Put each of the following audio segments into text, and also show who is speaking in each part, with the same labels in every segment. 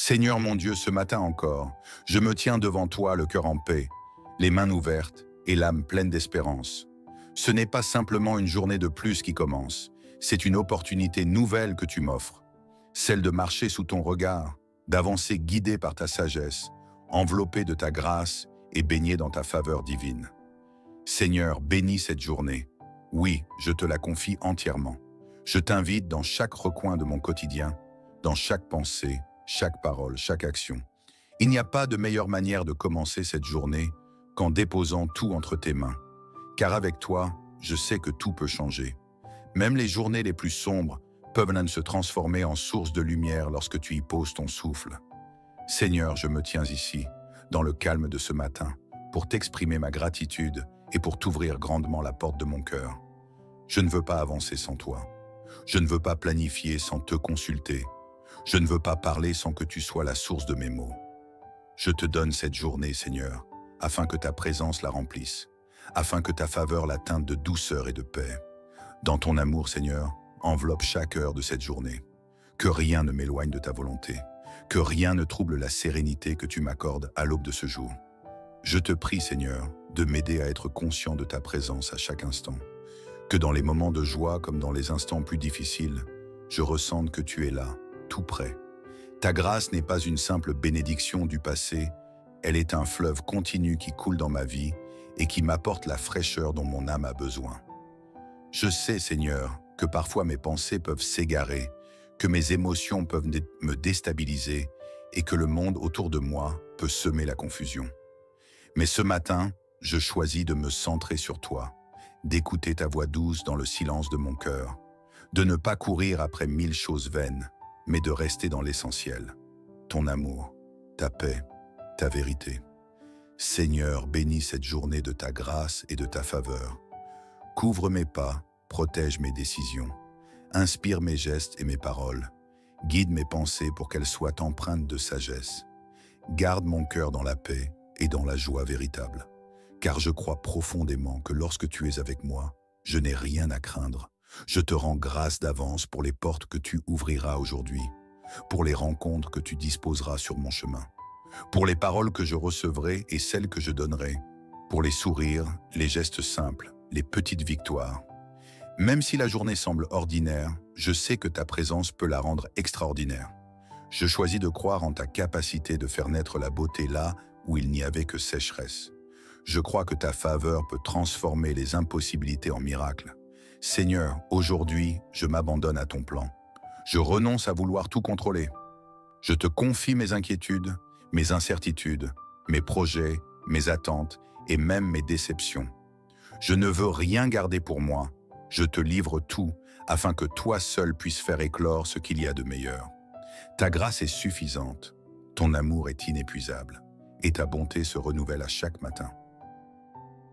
Speaker 1: Seigneur mon Dieu, ce matin encore, je me tiens devant toi, le cœur en paix, les mains ouvertes et l'âme pleine d'espérance. Ce n'est pas simplement une journée de plus qui commence, c'est une opportunité nouvelle que tu m'offres, celle de marcher sous ton regard, d'avancer guidé par ta sagesse, enveloppé de ta grâce et baigné dans ta faveur divine. Seigneur, bénis cette journée. Oui, je te la confie entièrement. Je t'invite dans chaque recoin de mon quotidien, dans chaque pensée, chaque parole, chaque action. Il n'y a pas de meilleure manière de commencer cette journée qu'en déposant tout entre tes mains. Car avec toi, je sais que tout peut changer. Même les journées les plus sombres peuvent se transformer en source de lumière lorsque tu y poses ton souffle. Seigneur, je me tiens ici, dans le calme de ce matin, pour t'exprimer ma gratitude et pour t'ouvrir grandement la porte de mon cœur. Je ne veux pas avancer sans toi. Je ne veux pas planifier sans te consulter. Je ne veux pas parler sans que tu sois la source de mes mots. Je te donne cette journée, Seigneur, afin que ta présence la remplisse, afin que ta faveur la teinte de douceur et de paix. Dans ton amour, Seigneur, enveloppe chaque heure de cette journée. Que rien ne m'éloigne de ta volonté, que rien ne trouble la sérénité que tu m'accordes à l'aube de ce jour. Je te prie, Seigneur, de m'aider à être conscient de ta présence à chaque instant. Que dans les moments de joie comme dans les instants plus difficiles, je ressente que tu es là, tout près. Ta grâce n'est pas une simple bénédiction du passé, elle est un fleuve continu qui coule dans ma vie et qui m'apporte la fraîcheur dont mon âme a besoin. Je sais, Seigneur, que parfois mes pensées peuvent s'égarer, que mes émotions peuvent me déstabiliser et que le monde autour de moi peut semer la confusion. Mais ce matin, je choisis de me centrer sur toi, d'écouter ta voix douce dans le silence de mon cœur, de ne pas courir après mille choses vaines, mais de rester dans l'essentiel, ton amour, ta paix, ta vérité. Seigneur, bénis cette journée de ta grâce et de ta faveur. Couvre mes pas, protège mes décisions, inspire mes gestes et mes paroles, guide mes pensées pour qu'elles soient empreintes de sagesse. Garde mon cœur dans la paix et dans la joie véritable, car je crois profondément que lorsque tu es avec moi, je n'ai rien à craindre. Je te rends grâce d'avance pour les portes que tu ouvriras aujourd'hui, pour les rencontres que tu disposeras sur mon chemin, pour les paroles que je recevrai et celles que je donnerai, pour les sourires, les gestes simples, les petites victoires. Même si la journée semble ordinaire, je sais que ta présence peut la rendre extraordinaire. Je choisis de croire en ta capacité de faire naître la beauté là où il n'y avait que sécheresse. Je crois que ta faveur peut transformer les impossibilités en miracles. Seigneur, aujourd'hui, je m'abandonne à ton plan. Je renonce à vouloir tout contrôler. Je te confie mes inquiétudes, mes incertitudes, mes projets, mes attentes et même mes déceptions. Je ne veux rien garder pour moi. Je te livre tout afin que toi seul puisses faire éclore ce qu'il y a de meilleur. Ta grâce est suffisante, ton amour est inépuisable et ta bonté se renouvelle à chaque matin.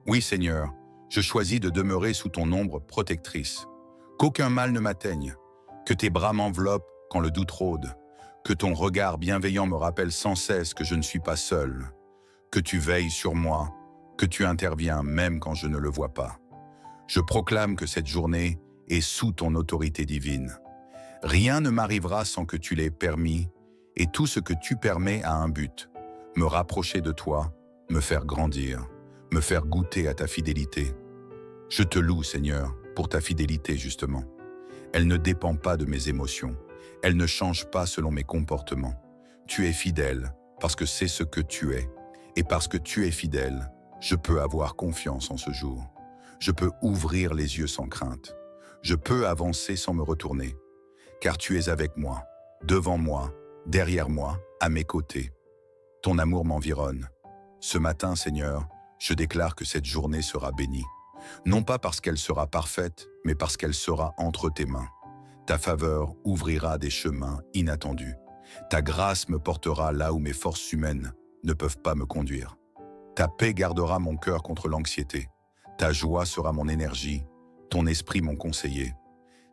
Speaker 1: Oui, Seigneur, je choisis de demeurer sous ton ombre protectrice. Qu'aucun mal ne m'atteigne, que tes bras m'enveloppent quand le doute rôde, que ton regard bienveillant me rappelle sans cesse que je ne suis pas seul, que tu veilles sur moi, que tu interviens même quand je ne le vois pas. Je proclame que cette journée est sous ton autorité divine. Rien ne m'arrivera sans que tu l'aies permis, et tout ce que tu permets a un but, me rapprocher de toi, me faire grandir, me faire goûter à ta fidélité. Je te loue, Seigneur, pour ta fidélité justement. Elle ne dépend pas de mes émotions, elle ne change pas selon mes comportements. Tu es fidèle parce que c'est ce que tu es, et parce que tu es fidèle, je peux avoir confiance en ce jour. Je peux ouvrir les yeux sans crainte. Je peux avancer sans me retourner, car tu es avec moi, devant moi, derrière moi, à mes côtés. Ton amour m'environne. Ce matin, Seigneur, je déclare que cette journée sera bénie. Non pas parce qu'elle sera parfaite, mais parce qu'elle sera entre tes mains. Ta faveur ouvrira des chemins inattendus. Ta grâce me portera là où mes forces humaines ne peuvent pas me conduire. Ta paix gardera mon cœur contre l'anxiété. Ta joie sera mon énergie, ton esprit mon conseiller.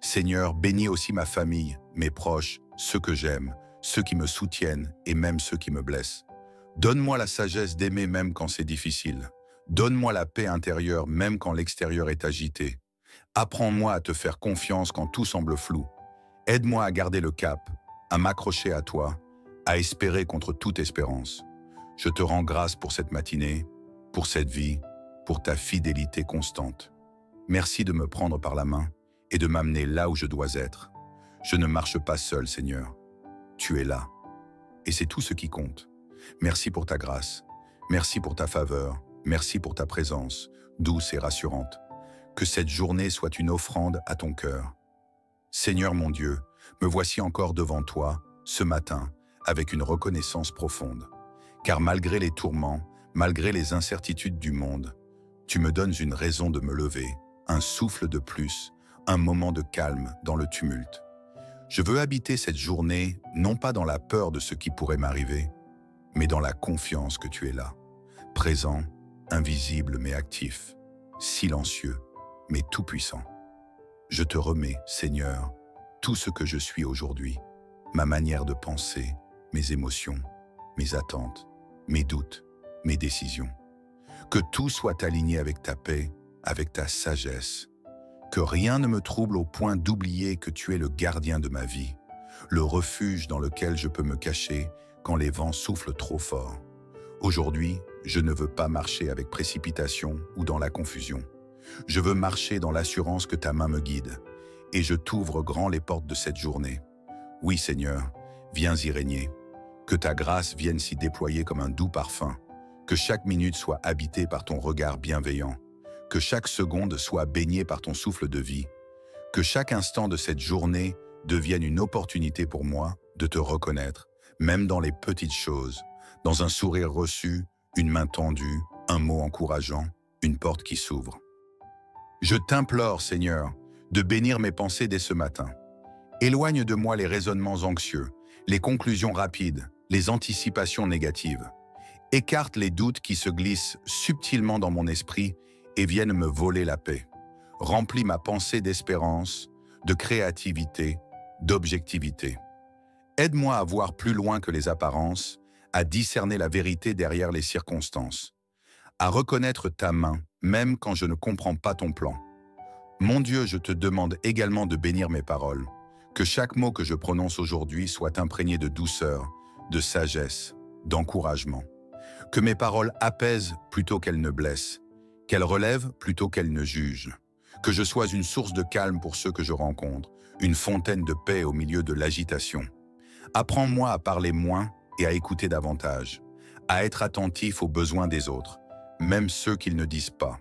Speaker 1: Seigneur, bénis aussi ma famille, mes proches, ceux que j'aime, ceux qui me soutiennent et même ceux qui me blessent. Donne-moi la sagesse d'aimer même quand c'est difficile. Donne-moi la paix intérieure même quand l'extérieur est agité. Apprends-moi à te faire confiance quand tout semble flou. Aide-moi à garder le cap, à m'accrocher à toi, à espérer contre toute espérance. Je te rends grâce pour cette matinée, pour cette vie, pour ta fidélité constante. Merci de me prendre par la main et de m'amener là où je dois être. Je ne marche pas seul, Seigneur. Tu es là. Et c'est tout ce qui compte. Merci pour ta grâce. Merci pour ta faveur. Merci pour ta présence, douce et rassurante. Que cette journée soit une offrande à ton cœur. Seigneur mon Dieu, me voici encore devant toi, ce matin, avec une reconnaissance profonde. Car malgré les tourments, malgré les incertitudes du monde, tu me donnes une raison de me lever, un souffle de plus, un moment de calme dans le tumulte. Je veux habiter cette journée, non pas dans la peur de ce qui pourrait m'arriver, mais dans la confiance que tu es là, présent, invisible mais actif, silencieux mais tout-puissant. Je te remets, Seigneur, tout ce que je suis aujourd'hui, ma manière de penser, mes émotions, mes attentes, mes doutes, mes décisions. Que tout soit aligné avec ta paix, avec ta sagesse. Que rien ne me trouble au point d'oublier que tu es le gardien de ma vie, le refuge dans lequel je peux me cacher quand les vents soufflent trop fort. Aujourd'hui, je ne veux pas marcher avec précipitation ou dans la confusion. Je veux marcher dans l'assurance que ta main me guide, et je t'ouvre grand les portes de cette journée. Oui, Seigneur, viens y régner. Que ta grâce vienne s'y déployer comme un doux parfum. Que chaque minute soit habitée par ton regard bienveillant. Que chaque seconde soit baignée par ton souffle de vie. Que chaque instant de cette journée devienne une opportunité pour moi de te reconnaître, même dans les petites choses, dans un sourire reçu, une main tendue, un mot encourageant, une porte qui s'ouvre. Je t'implore, Seigneur, de bénir mes pensées dès ce matin. Éloigne de moi les raisonnements anxieux, les conclusions rapides, les anticipations négatives. Écarte les doutes qui se glissent subtilement dans mon esprit et viennent me voler la paix. Remplis ma pensée d'espérance, de créativité, d'objectivité. Aide-moi à voir plus loin que les apparences, à discerner la vérité derrière les circonstances, à reconnaître ta main, même quand je ne comprends pas ton plan. Mon Dieu, je te demande également de bénir mes paroles, que chaque mot que je prononce aujourd'hui soit imprégné de douceur, de sagesse, d'encouragement. Que mes paroles apaisent plutôt qu'elles ne blessent, qu'elles relèvent plutôt qu'elles ne jugent. Que je sois une source de calme pour ceux que je rencontre, une fontaine de paix au milieu de l'agitation. Apprends-moi à parler moins et à écouter davantage, à être attentif aux besoins des autres, même ceux qu'ils ne disent pas.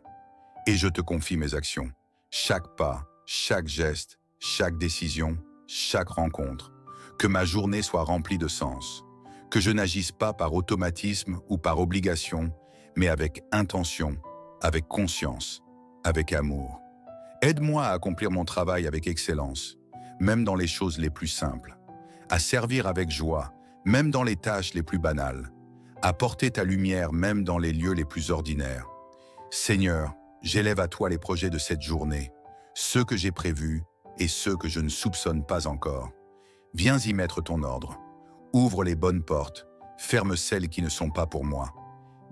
Speaker 1: Et je te confie mes actions, chaque pas, chaque geste, chaque décision, chaque rencontre. Que ma journée soit remplie de sens, que je n'agisse pas par automatisme ou par obligation, mais avec intention, avec conscience, avec amour. Aide-moi à accomplir mon travail avec excellence, même dans les choses les plus simples, à servir avec joie, même dans les tâches les plus banales, à porter ta lumière même dans les lieux les plus ordinaires. Seigneur, j'élève à toi les projets de cette journée, ceux que j'ai prévus et ceux que je ne soupçonne pas encore. Viens y mettre ton ordre. Ouvre les bonnes portes, ferme celles qui ne sont pas pour moi.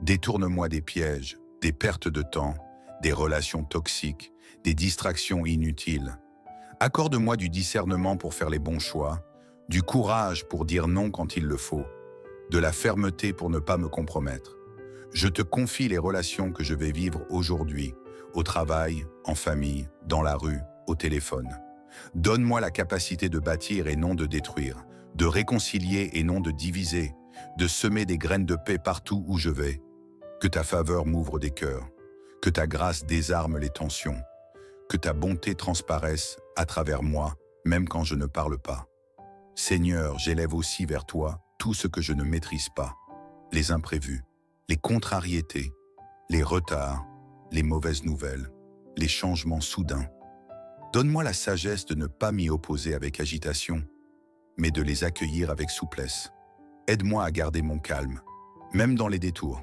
Speaker 1: Détourne-moi des pièges, des pertes de temps, des relations toxiques, des distractions inutiles. Accorde-moi du discernement pour faire les bons choix, du courage pour dire non quand il le faut, de la fermeté pour ne pas me compromettre. Je te confie les relations que je vais vivre aujourd'hui, au travail, en famille, dans la rue, au téléphone. Donne-moi la capacité de bâtir et non de détruire, de réconcilier et non de diviser, de semer des graines de paix partout où je vais. Que ta faveur m'ouvre des cœurs, que ta grâce désarme les tensions, que ta bonté transparaisse à travers moi, même quand je ne parle pas. Seigneur, j'élève aussi vers toi tout ce que je ne maîtrise pas, les imprévus, les contrariétés, les retards, les mauvaises nouvelles, les changements soudains. Donne-moi la sagesse de ne pas m'y opposer avec agitation, mais de les accueillir avec souplesse. Aide-moi à garder mon calme, même dans les détours.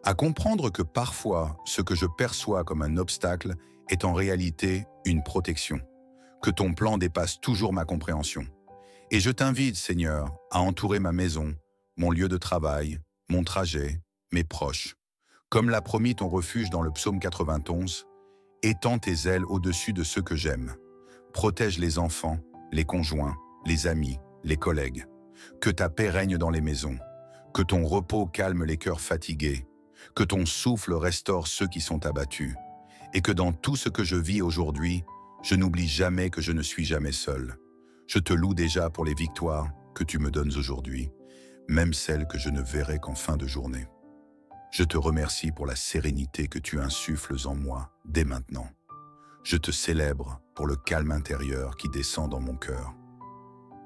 Speaker 1: À comprendre que parfois, ce que je perçois comme un obstacle est en réalité une protection, que ton plan dépasse toujours ma compréhension. Et je t'invite, Seigneur, à entourer ma maison, mon lieu de travail, mon trajet, mes proches. Comme l'a promis ton refuge dans le psaume 91, étends tes ailes au-dessus de ceux que j'aime. Protège les enfants, les conjoints, les amis, les collègues. Que ta paix règne dans les maisons, que ton repos calme les cœurs fatigués, que ton souffle restaure ceux qui sont abattus, et que dans tout ce que je vis aujourd'hui, je n'oublie jamais que je ne suis jamais seul. Je te loue déjà pour les victoires que tu me donnes aujourd'hui, même celles que je ne verrai qu'en fin de journée. Je te remercie pour la sérénité que tu insuffles en moi dès maintenant. Je te célèbre pour le calme intérieur qui descend dans mon cœur.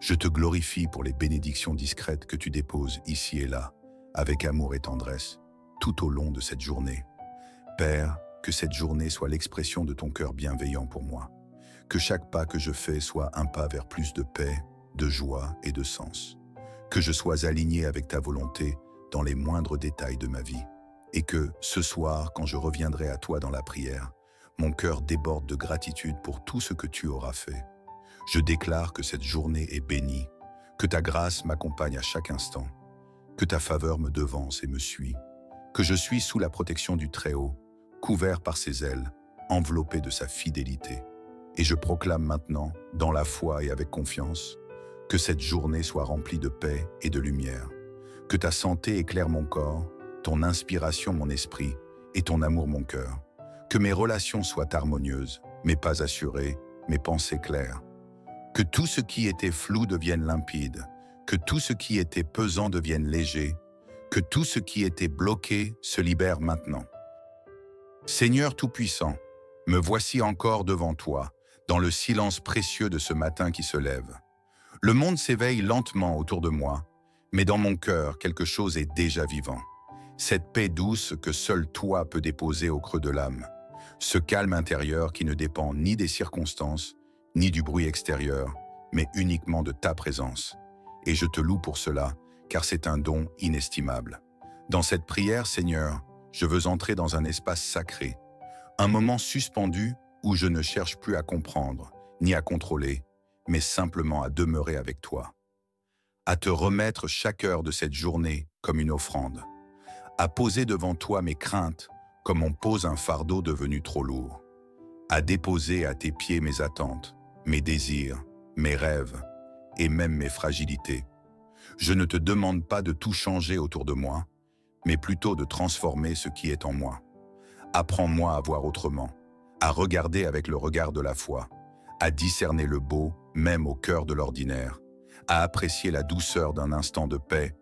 Speaker 1: Je te glorifie pour les bénédictions discrètes que tu déposes ici et là, avec amour et tendresse, tout au long de cette journée. Père, que cette journée soit l'expression de ton cœur bienveillant pour moi. Que chaque pas que je fais soit un pas vers plus de paix, de joie et de sens. Que je sois aligné avec ta volonté dans les moindres détails de ma vie. Et que, ce soir, quand je reviendrai à toi dans la prière, mon cœur déborde de gratitude pour tout ce que tu auras fait. Je déclare que cette journée est bénie, que ta grâce m'accompagne à chaque instant, que ta faveur me devance et me suit, que je suis sous la protection du Très-Haut, couvert par ses ailes, enveloppé de sa fidélité. Et je proclame maintenant, dans la foi et avec confiance, que cette journée soit remplie de paix et de lumière, que ta santé éclaire mon corps, ton inspiration mon esprit et ton amour mon cœur, que mes relations soient harmonieuses, mes pas assurés, mes pensées claires, que tout ce qui était flou devienne limpide, que tout ce qui était pesant devienne léger, que tout ce qui était bloqué se libère maintenant. Seigneur Tout-Puissant, me voici encore devant toi, dans le silence précieux de ce matin qui se lève. Le monde s'éveille lentement autour de moi, mais dans mon cœur, quelque chose est déjà vivant. Cette paix douce que seul toi peux déposer au creux de l'âme. Ce calme intérieur qui ne dépend ni des circonstances, ni du bruit extérieur, mais uniquement de ta présence. Et je te loue pour cela, car c'est un don inestimable. Dans cette prière, Seigneur, je veux entrer dans un espace sacré, un moment suspendu où je ne cherche plus à comprendre, ni à contrôler, mais simplement à demeurer avec toi. À te remettre chaque heure de cette journée comme une offrande. À poser devant toi mes craintes comme on pose un fardeau devenu trop lourd. À déposer à tes pieds mes attentes, mes désirs, mes rêves et même mes fragilités. Je ne te demande pas de tout changer autour de moi, mais plutôt de transformer ce qui est en moi. Apprends-moi à voir autrement, à regarder avec le regard de la foi, à discerner le beau, même au cœur de l'ordinaire, à apprécier la douceur d'un instant de paix,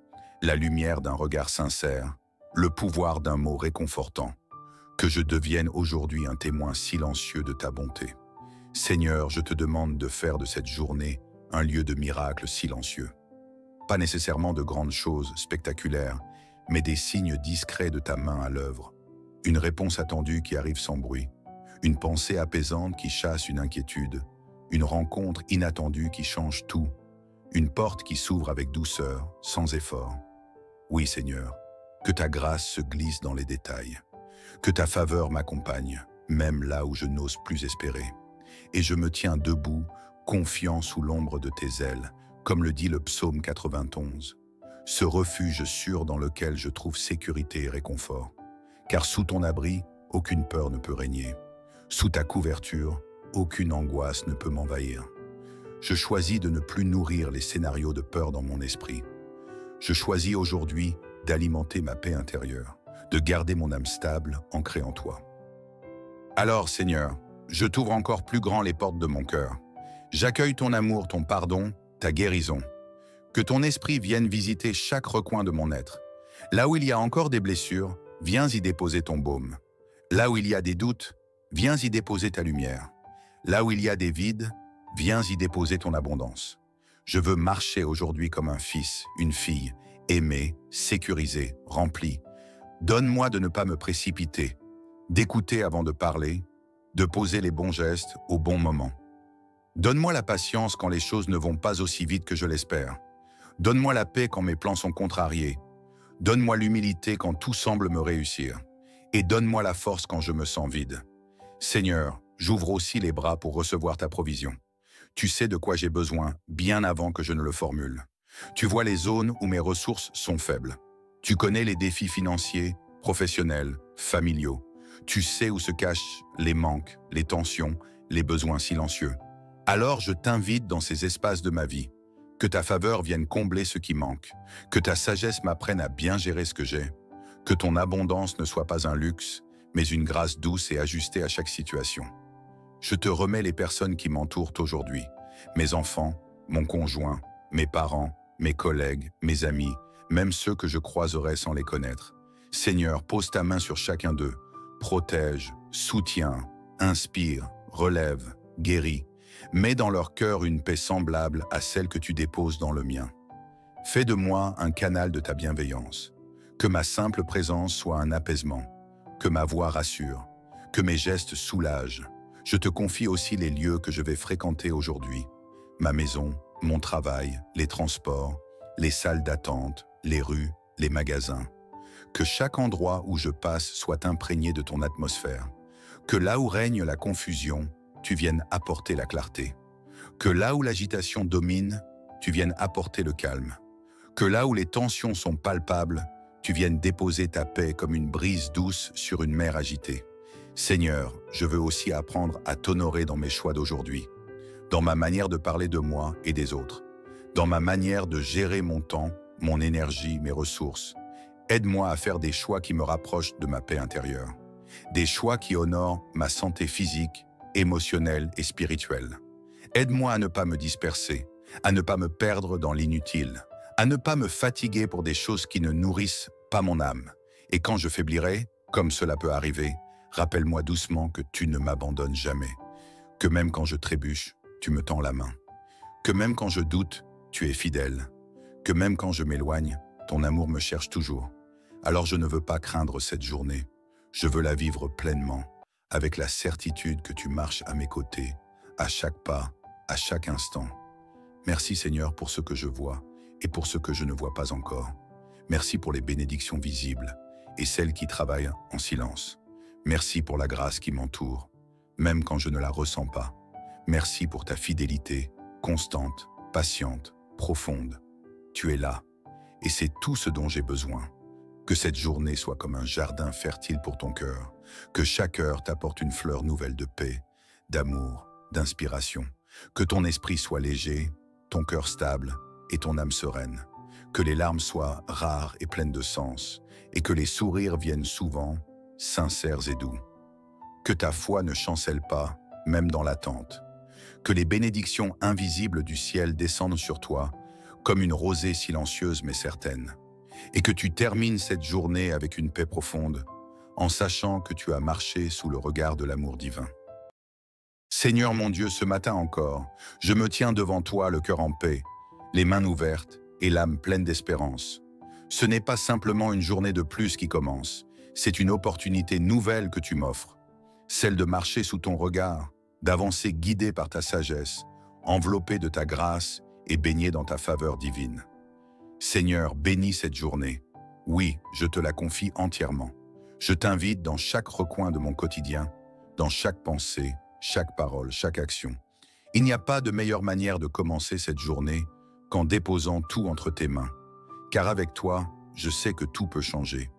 Speaker 1: la lumière d'un regard sincère, le pouvoir d'un mot réconfortant. Que je devienne aujourd'hui un témoin silencieux de ta bonté. Seigneur, je te demande de faire de cette journée un lieu de miracles silencieux. Pas nécessairement de grandes choses spectaculaires, mais des signes discrets de ta main à l'œuvre. Une réponse attendue qui arrive sans bruit, une pensée apaisante qui chasse une inquiétude, une rencontre inattendue qui change tout, une porte qui s'ouvre avec douceur, sans effort. Oui, Seigneur, que ta grâce se glisse dans les détails, que ta faveur m'accompagne, même là où je n'ose plus espérer. Et je me tiens debout, confiant sous l'ombre de tes ailes, comme le dit le psaume 91. Ce refuge sûr dans lequel je trouve sécurité et réconfort. Car sous ton abri, aucune peur ne peut régner. Sous ta couverture, aucune angoisse ne peut m'envahir. Je choisis de ne plus nourrir les scénarios de peur dans mon esprit. Je choisis aujourd'hui d'alimenter ma paix intérieure, de garder mon âme stable, ancrée en toi. Alors, Seigneur, je t'ouvre encore plus grand les portes de mon cœur. J'accueille ton amour, ton pardon, ta guérison. Que ton esprit vienne visiter chaque recoin de mon être. Là où il y a encore des blessures, viens y déposer ton baume. Là où il y a des doutes, viens y déposer ta lumière. Là où il y a des vides, viens y déposer ton abondance. Je veux marcher aujourd'hui comme un fils, une fille, aimé, sécurisé, rempli. Donne-moi de ne pas me précipiter, d'écouter avant de parler, de poser les bons gestes au bon moment. Donne-moi la patience quand les choses ne vont pas aussi vite que je l'espère. Donne-moi la paix quand mes plans sont contrariés. Donne-moi l'humilité quand tout semble me réussir. Et donne-moi la force quand je me sens vide. Seigneur, j'ouvre aussi les bras pour recevoir ta provision. Tu sais de quoi j'ai besoin bien avant que je ne le formule. Tu vois les zones où mes ressources sont faibles. Tu connais les défis financiers, professionnels, familiaux. Tu sais où se cachent les manques, les tensions, les besoins silencieux. Alors je t'invite dans ces espaces de ma vie. Que ta faveur vienne combler ce qui manque, que ta sagesse m'apprenne à bien gérer ce que j'ai, que ton abondance ne soit pas un luxe, mais une grâce douce et ajustée à chaque situation. Je te remets les personnes qui m'entourent aujourd'hui, mes enfants, mon conjoint, mes parents, mes collègues, mes amis, même ceux que je croiserai sans les connaître. Seigneur, pose ta main sur chacun d'eux, protège, soutiens, inspire, relève, guéris. Mets dans leur cœur une paix semblable à celle que tu déposes dans le mien. Fais de moi un canal de ta bienveillance. Que ma simple présence soit un apaisement, que ma voix rassure, que mes gestes soulagent. Je te confie aussi les lieux que je vais fréquenter aujourd'hui. Ma maison, mon travail, les transports, les salles d'attente, les rues, les magasins. Que chaque endroit où je passe soit imprégné de ton atmosphère. Que là où règne la confusion, tu viennes apporter la clarté. Que là où l'agitation domine, tu viennes apporter le calme. Que là où les tensions sont palpables, tu viennes déposer ta paix comme une brise douce sur une mer agitée. Seigneur, je veux aussi apprendre à t'honorer dans mes choix d'aujourd'hui, dans ma manière de parler de moi et des autres, dans ma manière de gérer mon temps, mon énergie, mes ressources. Aide-moi à faire des choix qui me rapprochent de ma paix intérieure, des choix qui honorent ma santé physique, émotionnelle et spirituelle. Aide-moi à ne pas me disperser, à ne pas me perdre dans l'inutile, à ne pas me fatiguer pour des choses qui ne nourrissent pas mon âme. Et quand je faiblirai, comme cela peut arriver, rappelle-moi doucement que tu ne m'abandonnes jamais, que même quand je trébuche, tu me tends la main, que même quand je doute, tu es fidèle, que même quand je m'éloigne, ton amour me cherche toujours. Alors je ne veux pas craindre cette journée, je veux la vivre pleinement, avec la certitude que tu marches à mes côtés, à chaque pas, à chaque instant. Merci Seigneur pour ce que je vois et pour ce que je ne vois pas encore. Merci pour les bénédictions visibles et celles qui travaillent en silence. Merci pour la grâce qui m'entoure, même quand je ne la ressens pas. Merci pour ta fidélité, constante, patiente, profonde. Tu es là, et c'est tout ce dont j'ai besoin. Que cette journée soit comme un jardin fertile pour ton cœur, que chaque heure t'apporte une fleur nouvelle de paix, d'amour, d'inspiration. Que ton esprit soit léger, ton cœur stable et ton âme sereine. Que les larmes soient rares et pleines de sens, et que les sourires viennent souvent, sincères et doux. Que ta foi ne chancelle pas, même dans l'attente. Que les bénédictions invisibles du ciel descendent sur toi, comme une rosée silencieuse mais certaine. Et que tu termines cette journée avec une paix profonde, en sachant que tu as marché sous le regard de l'amour divin. Seigneur mon Dieu, ce matin encore, je me tiens devant toi le cœur en paix, les mains ouvertes et l'âme pleine d'espérance. Ce n'est pas simplement une journée de plus qui commence, c'est une opportunité nouvelle que tu m'offres, celle de marcher sous ton regard, d'avancer guidé par ta sagesse, enveloppé de ta grâce et baigné dans ta faveur divine. Seigneur, bénis cette journée. Oui, je te la confie entièrement. Je t'invite dans chaque recoin de mon quotidien, dans chaque pensée, chaque parole, chaque action. Il n'y a pas de meilleure manière de commencer cette journée qu'en déposant tout entre tes mains. Car avec toi, je sais que tout peut changer.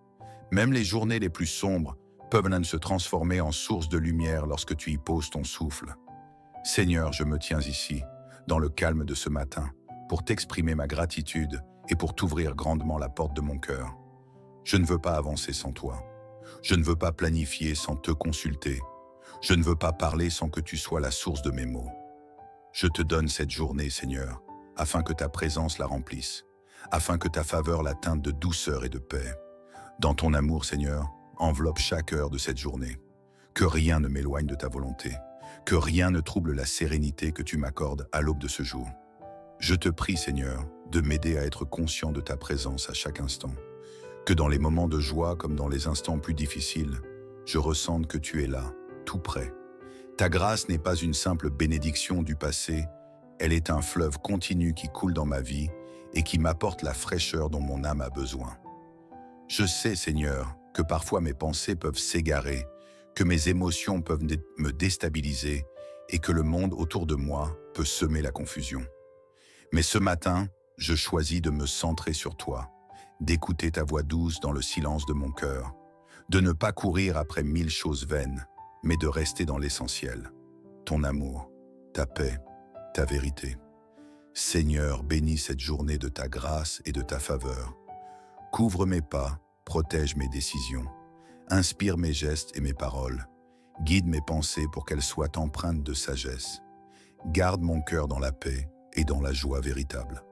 Speaker 1: Même les journées les plus sombres peuvent se transformer en source de lumière lorsque tu y poses ton souffle. Seigneur, je me tiens ici, dans le calme de ce matin, pour t'exprimer ma gratitude et pour t'ouvrir grandement la porte de mon cœur. Je ne veux pas avancer sans toi. Je ne veux pas planifier sans te consulter. Je ne veux pas parler sans que tu sois la source de mes mots. Je te donne cette journée, Seigneur, afin que ta présence la remplisse, afin que ta faveur la teinte de douceur et de paix. Dans ton amour, Seigneur, enveloppe chaque heure de cette journée. Que rien ne m'éloigne de ta volonté, que rien ne trouble la sérénité que tu m'accordes à l'aube de ce jour. Je te prie, Seigneur, de m'aider à être conscient de ta présence à chaque instant. Que dans les moments de joie comme dans les instants plus difficiles, je ressente que tu es là, tout près. Ta grâce n'est pas une simple bénédiction du passé, elle est un fleuve continu qui coule dans ma vie et qui m'apporte la fraîcheur dont mon âme a besoin. Je sais, Seigneur, que parfois mes pensées peuvent s'égarer, que mes émotions peuvent me déstabiliser et que le monde autour de moi peut semer la confusion. Mais ce matin, je choisis de me centrer sur toi, d'écouter ta voix douce dans le silence de mon cœur, de ne pas courir après 1000 choses vaines, mais de rester dans l'essentiel, ton amour, ta paix, ta vérité. Seigneur, bénis cette journée de ta grâce et de ta faveur. Couvre mes pas, protège mes décisions, inspire mes gestes et mes paroles, guide mes pensées pour qu'elles soient empreintes de sagesse. Garde mon cœur dans la paix et dans la joie véritable,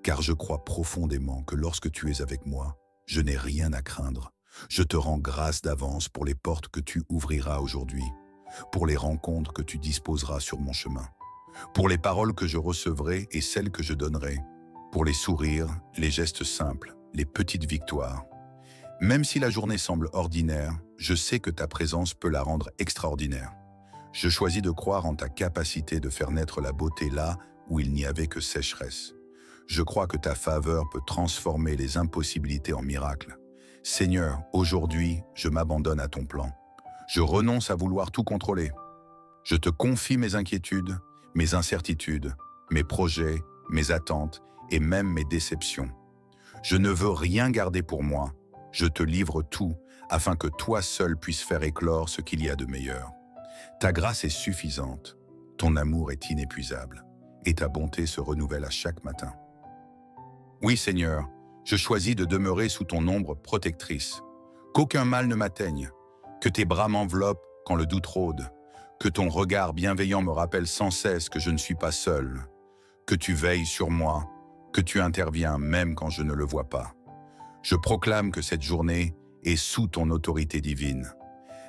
Speaker 1: car je crois profondément que lorsque tu es avec moi, je n'ai rien à craindre. Je te rends grâce d'avance pour les portes que tu ouvriras aujourd'hui, pour les rencontres que tu disposeras sur mon chemin, pour les paroles que je recevrai et celles que je donnerai, pour les sourires, les gestes simples, les petites victoires. Même si la journée semble ordinaire, je sais que ta présence peut la rendre extraordinaire. Je choisis de croire en ta capacité de faire naître la beauté là où il n'y avait que sécheresse. Je crois que ta faveur peut transformer les impossibilités en miracles. Seigneur, aujourd'hui, je m'abandonne à ton plan. Je renonce à vouloir tout contrôler. Je te confie mes inquiétudes, mes incertitudes, mes projets, mes attentes et même mes déceptions. Je ne veux rien garder pour moi. Je te livre tout afin que toi seul puisses faire éclore ce qu'il y a de meilleur. Ta grâce est suffisante, ton amour est inépuisable et ta bonté se renouvelle à chaque matin. Oui Seigneur, je choisis de demeurer sous ton ombre protectrice. Qu'aucun mal ne m'atteigne, que tes bras m'enveloppent quand le doute rôde, que ton regard bienveillant me rappelle sans cesse que je ne suis pas seul, que tu veilles sur moi, que tu interviens même quand je ne le vois pas. Je proclame que cette journée est sous ton autorité divine.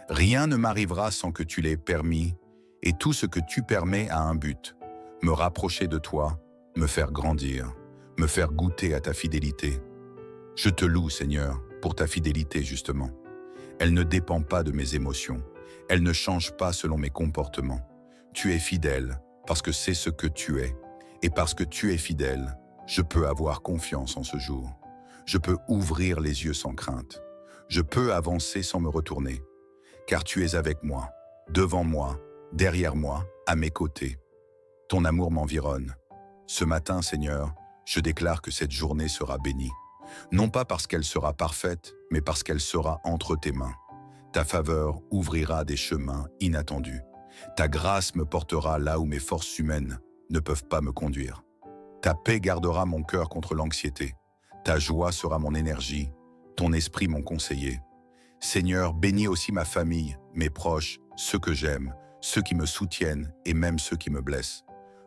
Speaker 1: Rien ne m'arrivera sans que tu l'aies permis, et tout ce que tu permets a un but, me rapprocher de toi, me faire grandir, me faire goûter à ta fidélité. Je te loue, Seigneur, pour ta fidélité justement. Elle ne dépend pas de mes émotions, elle ne change pas selon mes comportements. Tu es fidèle parce que c'est ce que tu es, et parce que tu es fidèle, je peux avoir confiance en ce jour. Je peux ouvrir les yeux sans crainte. Je peux avancer sans me retourner, car tu es avec moi, devant moi, derrière moi, à mes côtés. Ton amour m'environne. Ce matin, Seigneur, je déclare que cette journée sera bénie. Non pas parce qu'elle sera parfaite, mais parce qu'elle sera entre tes mains. Ta faveur ouvrira des chemins inattendus. Ta grâce me portera là où mes forces humaines ne peuvent pas me conduire. Ta paix gardera mon cœur contre l'anxiété. Ta joie sera mon énergie, ton esprit mon conseiller. Seigneur, bénis aussi ma famille, mes proches, ceux que j'aime, ceux qui me soutiennent et même ceux qui me blessent.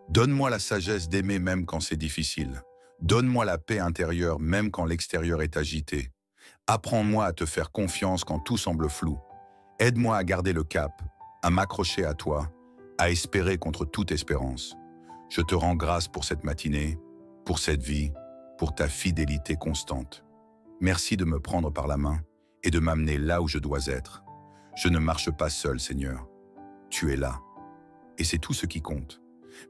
Speaker 1: Donne-moi la sagesse d'aimer même quand c'est difficile. Donne-moi la paix intérieure même quand l'extérieur est agité. Apprends-moi à te faire confiance quand tout semble flou. Aide-moi à garder le cap, à m'accrocher à toi, à espérer contre toute espérance. Je te rends grâce pour cette matinée, pour cette vie, pour ta fidélité constante. Merci de me prendre par la main et de m'amener là où je dois être. Je ne marche pas seul, Seigneur. Tu es là. Et c'est tout ce qui compte.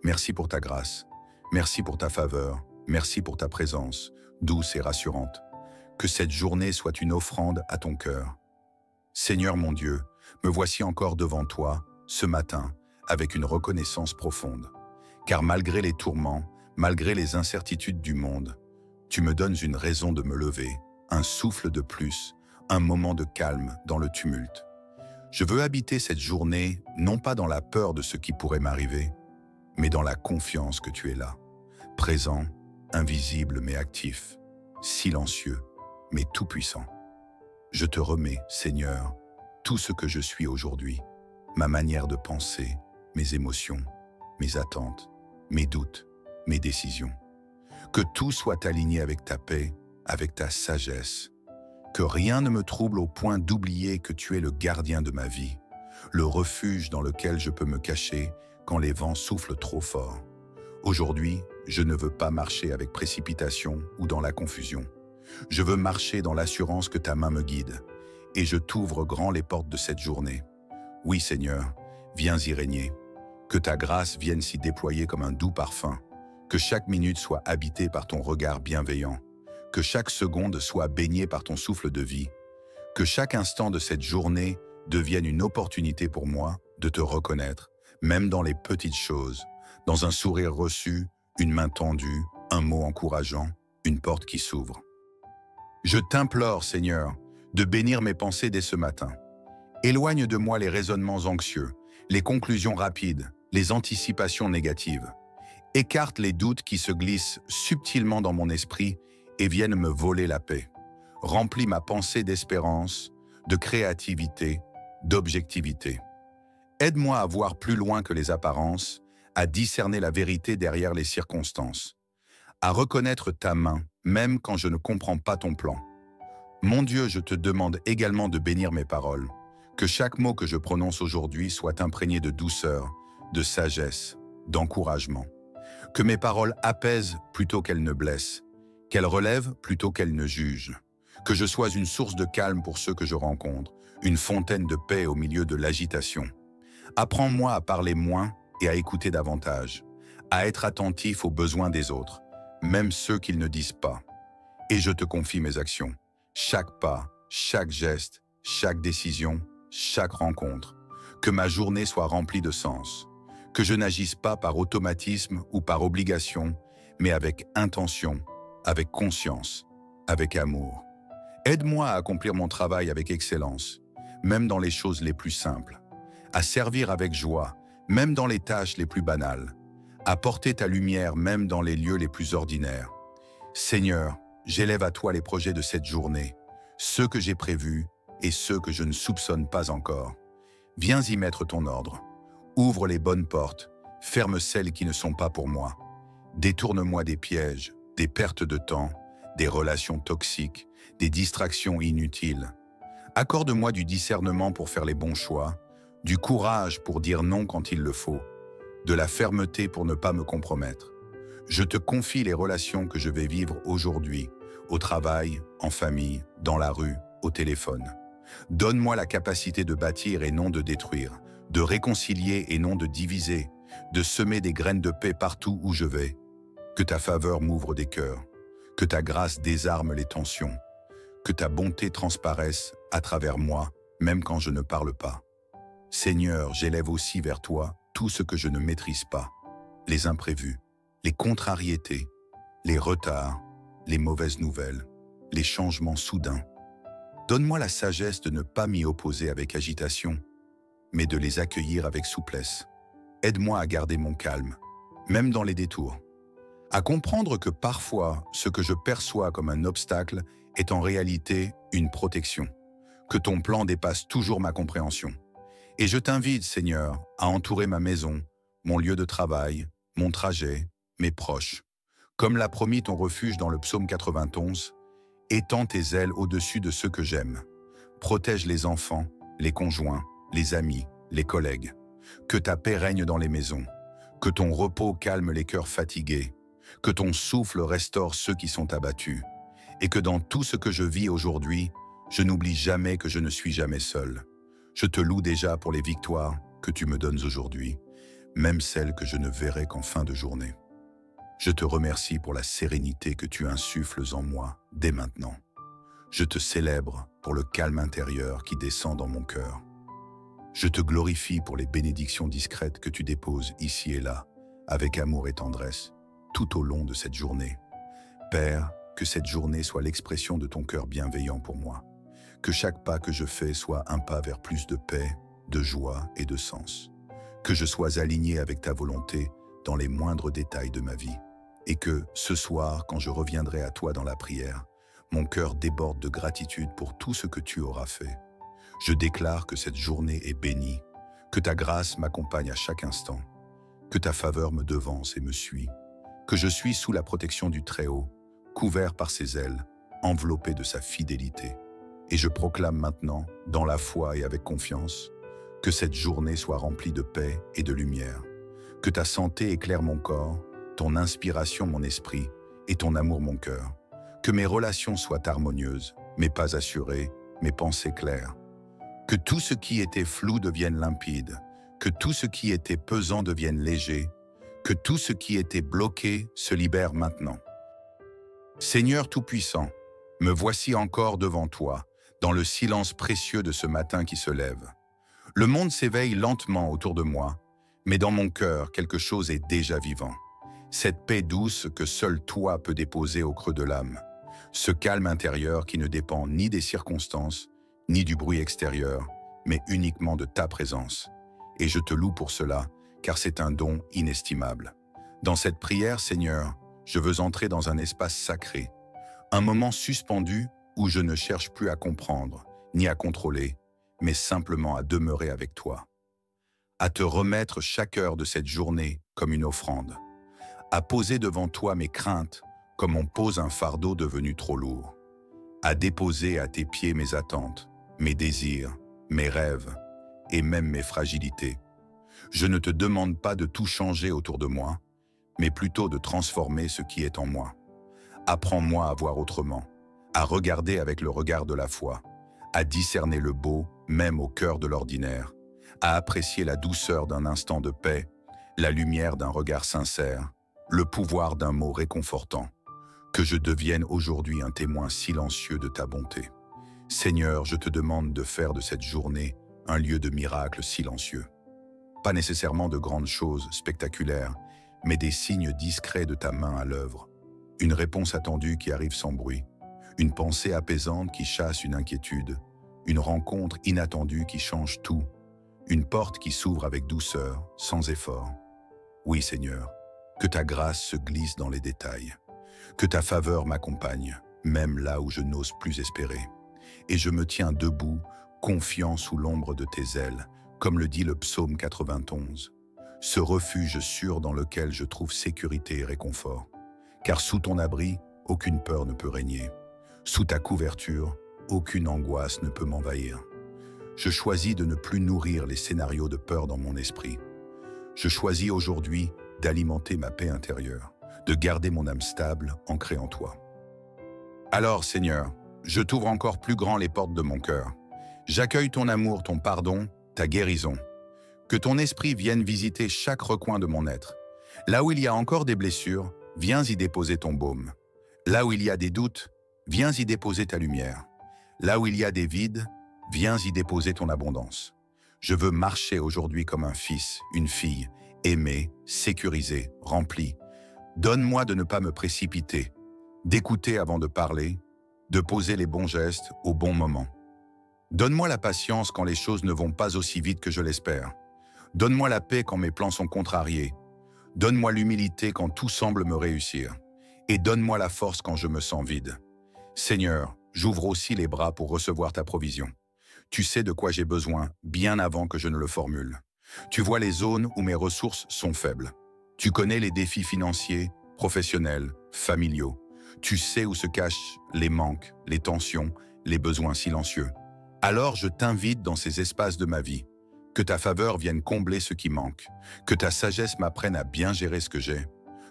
Speaker 1: Merci pour ta grâce. Merci pour ta faveur. Merci pour ta présence, douce et rassurante. Que cette journée soit une offrande à ton cœur. Seigneur mon Dieu, me voici encore devant toi, ce matin, avec une reconnaissance profonde. Car malgré les tourments, malgré les incertitudes du monde, tu me donnes une raison de me lever, un souffle de plus, un moment de calme dans le tumulte. Je veux habiter cette journée, non pas dans la peur de ce qui pourrait m'arriver, mais dans la confiance que tu es là, présent, invisible mais actif, silencieux mais tout-puissant. Je te remets, Seigneur, tout ce que je suis aujourd'hui, ma manière de penser, mes émotions, mes attentes, mes doutes, mes décisions. Que tout soit aligné avec ta paix, avec ta sagesse. Que rien ne me trouble au point d'oublier que tu es le gardien de ma vie, le refuge dans lequel je peux me cacher quand les vents soufflent trop fort. Aujourd'hui, je ne veux pas marcher avec précipitation ou dans la confusion. Je veux marcher dans l'assurance que ta main me guide, et je t'ouvre grand les portes de cette journée. Oui, Seigneur, viens y régner. Que ta grâce vienne s'y déployer comme un doux parfum. Que chaque minute soit habitée par ton regard bienveillant. Que chaque seconde soit baignée par ton souffle de vie. Que chaque instant de cette journée devienne une opportunité pour moi de te reconnaître, même dans les petites choses, dans un sourire reçu, une main tendue, un mot encourageant, une porte qui s'ouvre. Je t'implore, Seigneur, de bénir mes pensées dès ce matin. Éloigne de moi les raisonnements anxieux, les conclusions rapides, les anticipations négatives. Écarte les doutes qui se glissent subtilement dans mon esprit et viennent me voler la paix. Remplis ma pensée d'espérance, de créativité, d'objectivité. Aide-moi à voir plus loin que les apparences, à discerner la vérité derrière les circonstances, à reconnaître ta main, même quand je ne comprends pas ton plan. Mon Dieu, je te demande également de bénir mes paroles, que chaque mot que je prononce aujourd'hui soit imprégné de douceur, de sagesse, d'encouragement. Que mes paroles apaisent plutôt qu'elles ne blessent, qu'elles relèvent plutôt qu'elles ne jugent. Que je sois une source de calme pour ceux que je rencontre, une fontaine de paix au milieu de l'agitation. Apprends-moi à parler moins et à écouter davantage, à être attentif aux besoins des autres, même ceux qu'ils ne disent pas. Et je te confie mes actions, chaque pas, chaque geste, chaque décision, chaque rencontre. Que ma journée soit remplie de sens, que je n'agisse pas par automatisme ou par obligation, mais avec intention, avec conscience, avec amour. Aide-moi à accomplir mon travail avec excellence, même dans les choses les plus simples, à servir avec joie, même dans les tâches les plus banales, à porter ta lumière même dans les lieux les plus ordinaires. Seigneur, j'élève à toi les projets de cette journée, ceux que j'ai prévus et ceux que je ne soupçonne pas encore. Viens y mettre ton ordre. Ouvre les bonnes portes, ferme celles qui ne sont pas pour moi. Détourne-moi des pièges, des pertes de temps, des relations toxiques, des distractions inutiles. Accorde-moi du discernement pour faire les bons choix, du courage pour dire non quand il le faut, de la fermeté pour ne pas me compromettre. Je te confie les relations que je vais vivre aujourd'hui, au travail, en famille, dans la rue, au téléphone. Donne-moi la capacité de bâtir et non de détruire, de réconcilier et non de diviser, de semer des graines de paix partout où je vais. Que ta faveur m'ouvre des cœurs, que ta grâce désarme les tensions, que ta bonté transparaisse à travers moi, même quand je ne parle pas. Seigneur, j'élève aussi vers toi tout ce que je ne maîtrise pas, les imprévus, les contrariétés, les retards, les mauvaises nouvelles, les changements soudains. Donne-moi la sagesse de ne pas m'y opposer avec agitation, mais de les accueillir avec souplesse. Aide-moi à garder mon calme, même dans les détours. À comprendre que parfois, ce que je perçois comme un obstacle est en réalité une protection, que ton plan dépasse toujours ma compréhension. Et je t'invite, Seigneur, à entourer ma maison, mon lieu de travail, mon trajet, mes proches. Comme l'a promis ton refuge dans le psaume 91, étends tes ailes au-dessus de ceux que j'aime. Protège les enfants, les conjoints, les amis, les collègues. Que ta paix règne dans les maisons. Que ton repos calme les cœurs fatigués. Que ton souffle restaure ceux qui sont abattus. Et que dans tout ce que je vis aujourd'hui, je n'oublie jamais que je ne suis jamais seul. Je te loue déjà pour les victoires que tu me donnes aujourd'hui, même celles que je ne verrai qu'en fin de journée. Je te remercie pour la sérénité que tu insuffles en moi dès maintenant. Je te célèbre pour le calme intérieur qui descend dans mon cœur. Je te glorifie pour les bénédictions discrètes que tu déposes ici et là, avec amour et tendresse, tout au long de cette journée. Père, que cette journée soit l'expression de ton cœur bienveillant pour moi. Que chaque pas que je fais soit un pas vers plus de paix, de joie et de sens. Que je sois aligné avec ta volonté dans les moindres détails de ma vie. Et que, ce soir, quand je reviendrai à toi dans la prière, mon cœur déborde de gratitude pour tout ce que tu auras fait. Je déclare que cette journée est bénie, que ta grâce m'accompagne à chaque instant, que ta faveur me devance et me suit, que je suis sous la protection du Très-Haut, couvert par ses ailes, enveloppé de sa fidélité. Et je proclame maintenant, dans la foi et avec confiance, que cette journée soit remplie de paix et de lumière, que ta santé éclaire mon corps, ton inspiration mon esprit et ton amour mon cœur, que mes relations soient harmonieuses, mes pas assurés, mes pensées claires, que tout ce qui était flou devienne limpide, que tout ce qui était pesant devienne léger, que tout ce qui était bloqué se libère maintenant. Seigneur Tout-Puissant, me voici encore devant toi, dans le silence précieux de ce matin qui se lève. Le monde s'éveille lentement autour de moi, mais dans mon cœur, quelque chose est déjà vivant. Cette paix douce que seul toi peux déposer au creux de l'âme. Ce calme intérieur qui ne dépend ni des circonstances, ni du bruit extérieur, mais uniquement de ta présence. Et je te loue pour cela, car c'est un don inestimable. Dans cette prière, Seigneur, je veux entrer dans un espace sacré, un moment suspendu où je ne cherche plus à comprendre, ni à contrôler, mais simplement à demeurer avec toi, à te remettre chaque heure de cette journée comme une offrande, à poser devant toi mes craintes comme on pose un fardeau devenu trop lourd, à déposer à tes pieds mes attentes, mes désirs, mes rêves et même mes fragilités. Je ne te demande pas de tout changer autour de moi, mais plutôt de transformer ce qui est en moi. Apprends-moi à voir autrement, à regarder avec le regard de la foi, à discerner le beau, même au cœur de l'ordinaire, à apprécier la douceur d'un instant de paix, la lumière d'un regard sincère, le pouvoir d'un mot réconfortant. Que je devienne aujourd'hui un témoin silencieux de ta bonté. Seigneur, je te demande de faire de cette journée un lieu de miracles silencieux. Pas nécessairement de grandes choses spectaculaires, mais des signes discrets de ta main à l'œuvre. Une réponse attendue qui arrive sans bruit, une pensée apaisante qui chasse une inquiétude, une rencontre inattendue qui change tout, une porte qui s'ouvre avec douceur, sans effort. Oui, Seigneur, que ta grâce se glisse dans les détails, que ta faveur m'accompagne, même là où je n'ose plus espérer. Et je me tiens debout, confiant sous l'ombre de tes ailes, comme le dit le psaume 91. Ce refuge sûr dans lequel je trouve sécurité et réconfort. Car sous ton abri, aucune peur ne peut régner. Sous ta couverture, aucune angoisse ne peut m'envahir. Je choisis de ne plus nourrir les scénarios de peur dans mon esprit. Je choisis aujourd'hui d'alimenter ma paix intérieure, de garder mon âme stable, ancrée en toi. Alors, Seigneur, je t'ouvre encore plus grand les portes de mon cœur. J'accueille ton amour, ton pardon, ta guérison. Que ton esprit vienne visiter chaque recoin de mon être. Là où il y a encore des blessures, viens y déposer ton baume. Là où il y a des doutes, viens y déposer ta lumière. Là où il y a des vides, viens y déposer ton abondance. Je veux marcher aujourd'hui comme un fils, une fille, aimé, sécurisé, rempli. Donne-moi de ne pas me précipiter, d'écouter avant de parler, de poser les bons gestes au bon moment. Donne-moi la patience quand les choses ne vont pas aussi vite que je l'espère. Donne-moi la paix quand mes plans sont contrariés. Donne-moi l'humilité quand tout semble me réussir. Et donne-moi la force quand je me sens vide. Seigneur, j'ouvre aussi les bras pour recevoir ta provision. Tu sais de quoi j'ai besoin bien avant que je ne le formule. Tu vois les zones où mes ressources sont faibles. Tu connais les défis financiers, professionnels, familiaux. Tu sais où se cachent les manques, les tensions, les besoins silencieux. Alors je t'invite dans ces espaces de ma vie. Que ta faveur vienne combler ce qui manque. Que ta sagesse m'apprenne à bien gérer ce que j'ai.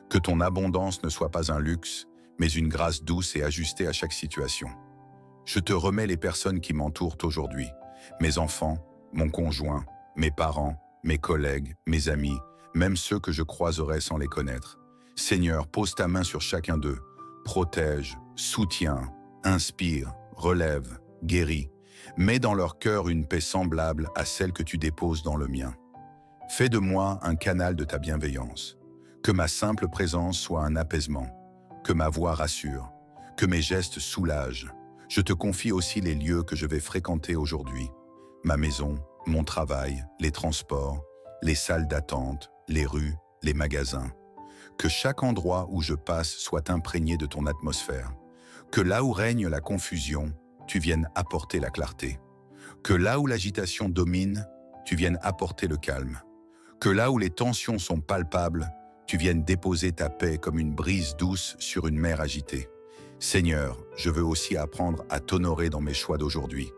Speaker 1: Que ton abondance ne soit pas un luxe, mais une grâce douce et ajustée à chaque situation. Je te remets les personnes qui m'entourent aujourd'hui. Mes enfants, mon conjoint, mes parents, mes collègues, mes amis, même ceux que je croiserai sans les connaître. Seigneur, pose ta main sur chacun d'eux. Protège, soutiens, inspire, relève, guéris. Mets dans leur cœur une paix semblable à celle que tu déposes dans le mien. Fais de moi un canal de ta bienveillance. Que ma simple présence soit un apaisement. Que ma voix rassure. Que mes gestes soulagent. Je te confie aussi les lieux que je vais fréquenter aujourd'hui. Ma maison, mon travail, les transports, les salles d'attente, les rues, les magasins. Que chaque endroit où je passe soit imprégné de ton atmosphère. Que là où règne la confusion, tu viennes apporter la clarté. Que là où l'agitation domine, tu viennes apporter le calme. Que là où les tensions sont palpables, tu viennes déposer ta paix comme une brise douce sur une mer agitée. Seigneur, je veux aussi apprendre à t'honorer dans mes choix d'aujourd'hui,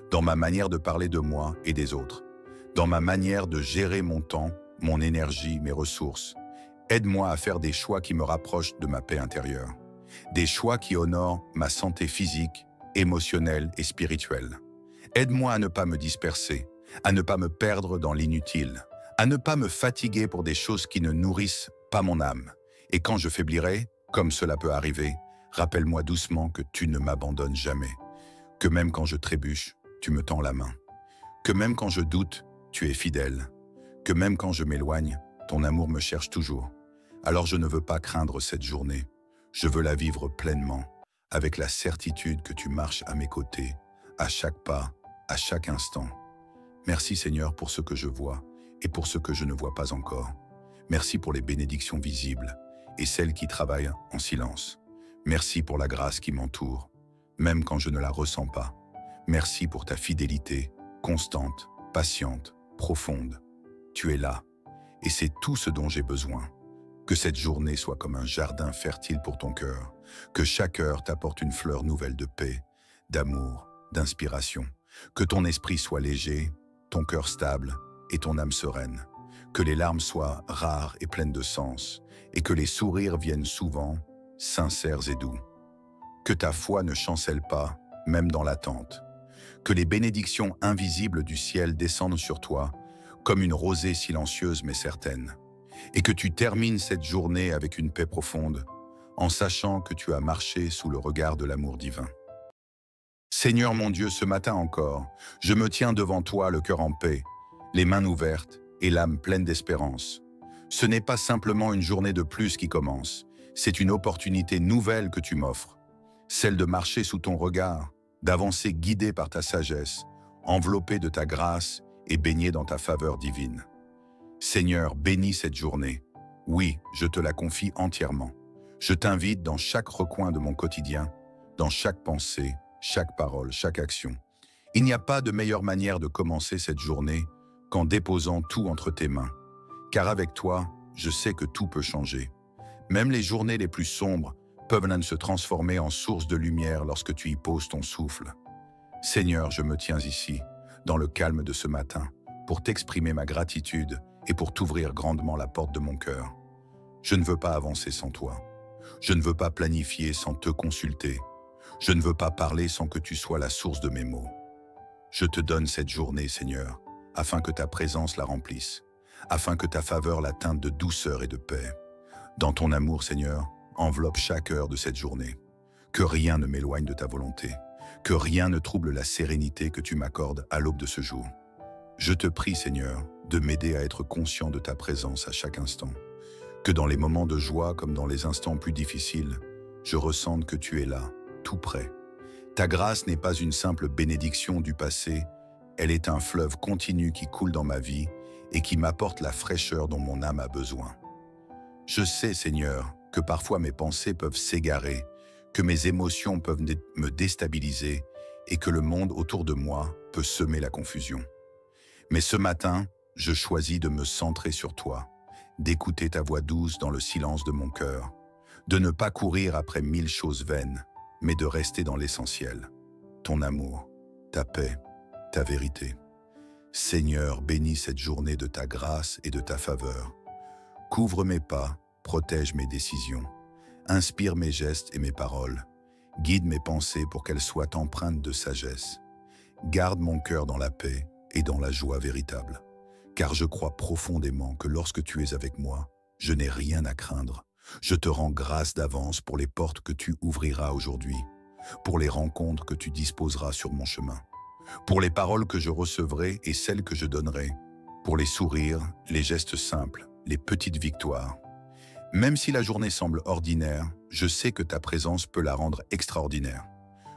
Speaker 1: dans ma manière de parler de moi et des autres, dans ma manière de gérer mon temps, mon énergie, mes ressources. Aide-moi à faire des choix qui me rapprochent de ma paix intérieure, des choix qui honorent ma santé physique, émotionnelle et spirituelle. Aide-moi à ne pas me disperser, à ne pas me perdre dans l'inutile, à ne pas me fatiguer pour des choses qui ne nourrissent pas mon âme. Et quand je faiblirai, comme cela peut arriver, rappelle-moi doucement que tu ne m'abandonnes jamais, que même quand je trébuche, tu me tends la main, que même quand je doute, tu es fidèle, que même quand je m'éloigne, ton amour me cherche toujours. Alors je ne veux pas craindre cette journée, je veux la vivre pleinement, avec la certitude que tu marches à mes côtés, à chaque pas, à chaque instant. Merci Seigneur pour ce que je vois et pour ce que je ne vois pas encore. Merci pour les bénédictions visibles et celles qui travaillent en silence. Merci pour la grâce qui m'entoure, même quand je ne la ressens pas. Merci pour ta fidélité, constante, patiente, profonde. Tu es là, et c'est tout ce dont j'ai besoin. Que cette journée soit comme un jardin fertile pour ton cœur, que chaque heure t'apporte une fleur nouvelle de paix, d'amour, d'inspiration. Que ton esprit soit léger, ton cœur stable et ton âme sereine. Que les larmes soient rares et pleines de sens, et que les sourires viennent souvent, sincères et doux. Que ta foi ne chancelle pas, même dans l'attente. Que les bénédictions invisibles du ciel descendent sur toi, comme une rosée silencieuse mais certaine. Et que tu termines cette journée avec une paix profonde, en sachant que tu as marché sous le regard de l'amour divin. Seigneur mon Dieu, ce matin encore, je me tiens devant toi le cœur en paix, les mains ouvertes et l'âme pleine d'espérance. Ce n'est pas simplement une journée de plus qui commence, c'est une opportunité nouvelle que tu m'offres, celle de marcher sous ton regard, d'avancer guidé par ta sagesse, enveloppé de ta grâce et baigné dans ta faveur divine. Seigneur, bénis cette journée. Oui, je te la confie entièrement. Je t'invite dans chaque recoin de mon quotidien, dans chaque pensée, chaque parole, chaque action. Il n'y a pas de meilleure manière de commencer cette journée qu'en déposant tout entre tes mains. Car avec toi, je sais que tout peut changer. Même les journées les plus sombres peuvent se transformer en source de lumière lorsque tu y poses ton souffle. Seigneur, je me tiens ici, dans le calme de ce matin, pour t'exprimer ma gratitude et pour t'ouvrir grandement la porte de mon cœur. Je ne veux pas avancer sans toi. Je ne veux pas planifier sans te consulter. Je ne veux pas parler sans que tu sois la source de mes mots. Je te donne cette journée, Seigneur, afin que ta présence la remplisse, afin que ta faveur la teinte de douceur et de paix. Dans ton amour, Seigneur, enveloppe chaque heure de cette journée. Que rien ne m'éloigne de ta volonté, que rien ne trouble la sérénité que tu m'accordes à l'aube de ce jour. Je te prie, Seigneur, de m'aider à être conscient de ta présence à chaque instant. Que dans les moments de joie comme dans les instants plus difficiles, je ressente que tu es là, tout près. Ta grâce n'est pas une simple bénédiction du passé, elle est un fleuve continu qui coule dans ma vie et qui m'apporte la fraîcheur dont mon âme a besoin. Je sais, Seigneur, que parfois mes pensées peuvent s'égarer, que mes émotions peuvent me déstabiliser et que le monde autour de moi peut semer la confusion. Mais ce matin, je choisis de me centrer sur toi, d'écouter ta voix douce dans le silence de mon cœur, de ne pas courir après 1000 choses vaines, mais de rester dans l'essentiel, ton amour, ta paix, ta vérité. Seigneur, bénis cette journée de ta grâce et de ta faveur. Couvre mes pas, protège mes décisions, inspire mes gestes et mes paroles, guide mes pensées pour qu'elles soient empreintes de sagesse. Garde mon cœur dans la paix et dans la joie véritable, car je crois profondément que lorsque tu es avec moi, je n'ai rien à craindre. Je te rends grâce d'avance pour les portes que tu ouvriras aujourd'hui, pour les rencontres que tu disposeras sur mon chemin, pour les paroles que je recevrai et celles que je donnerai, pour les sourires, les gestes simples, les petites victoires. Même si la journée semble ordinaire, je sais que ta présence peut la rendre extraordinaire.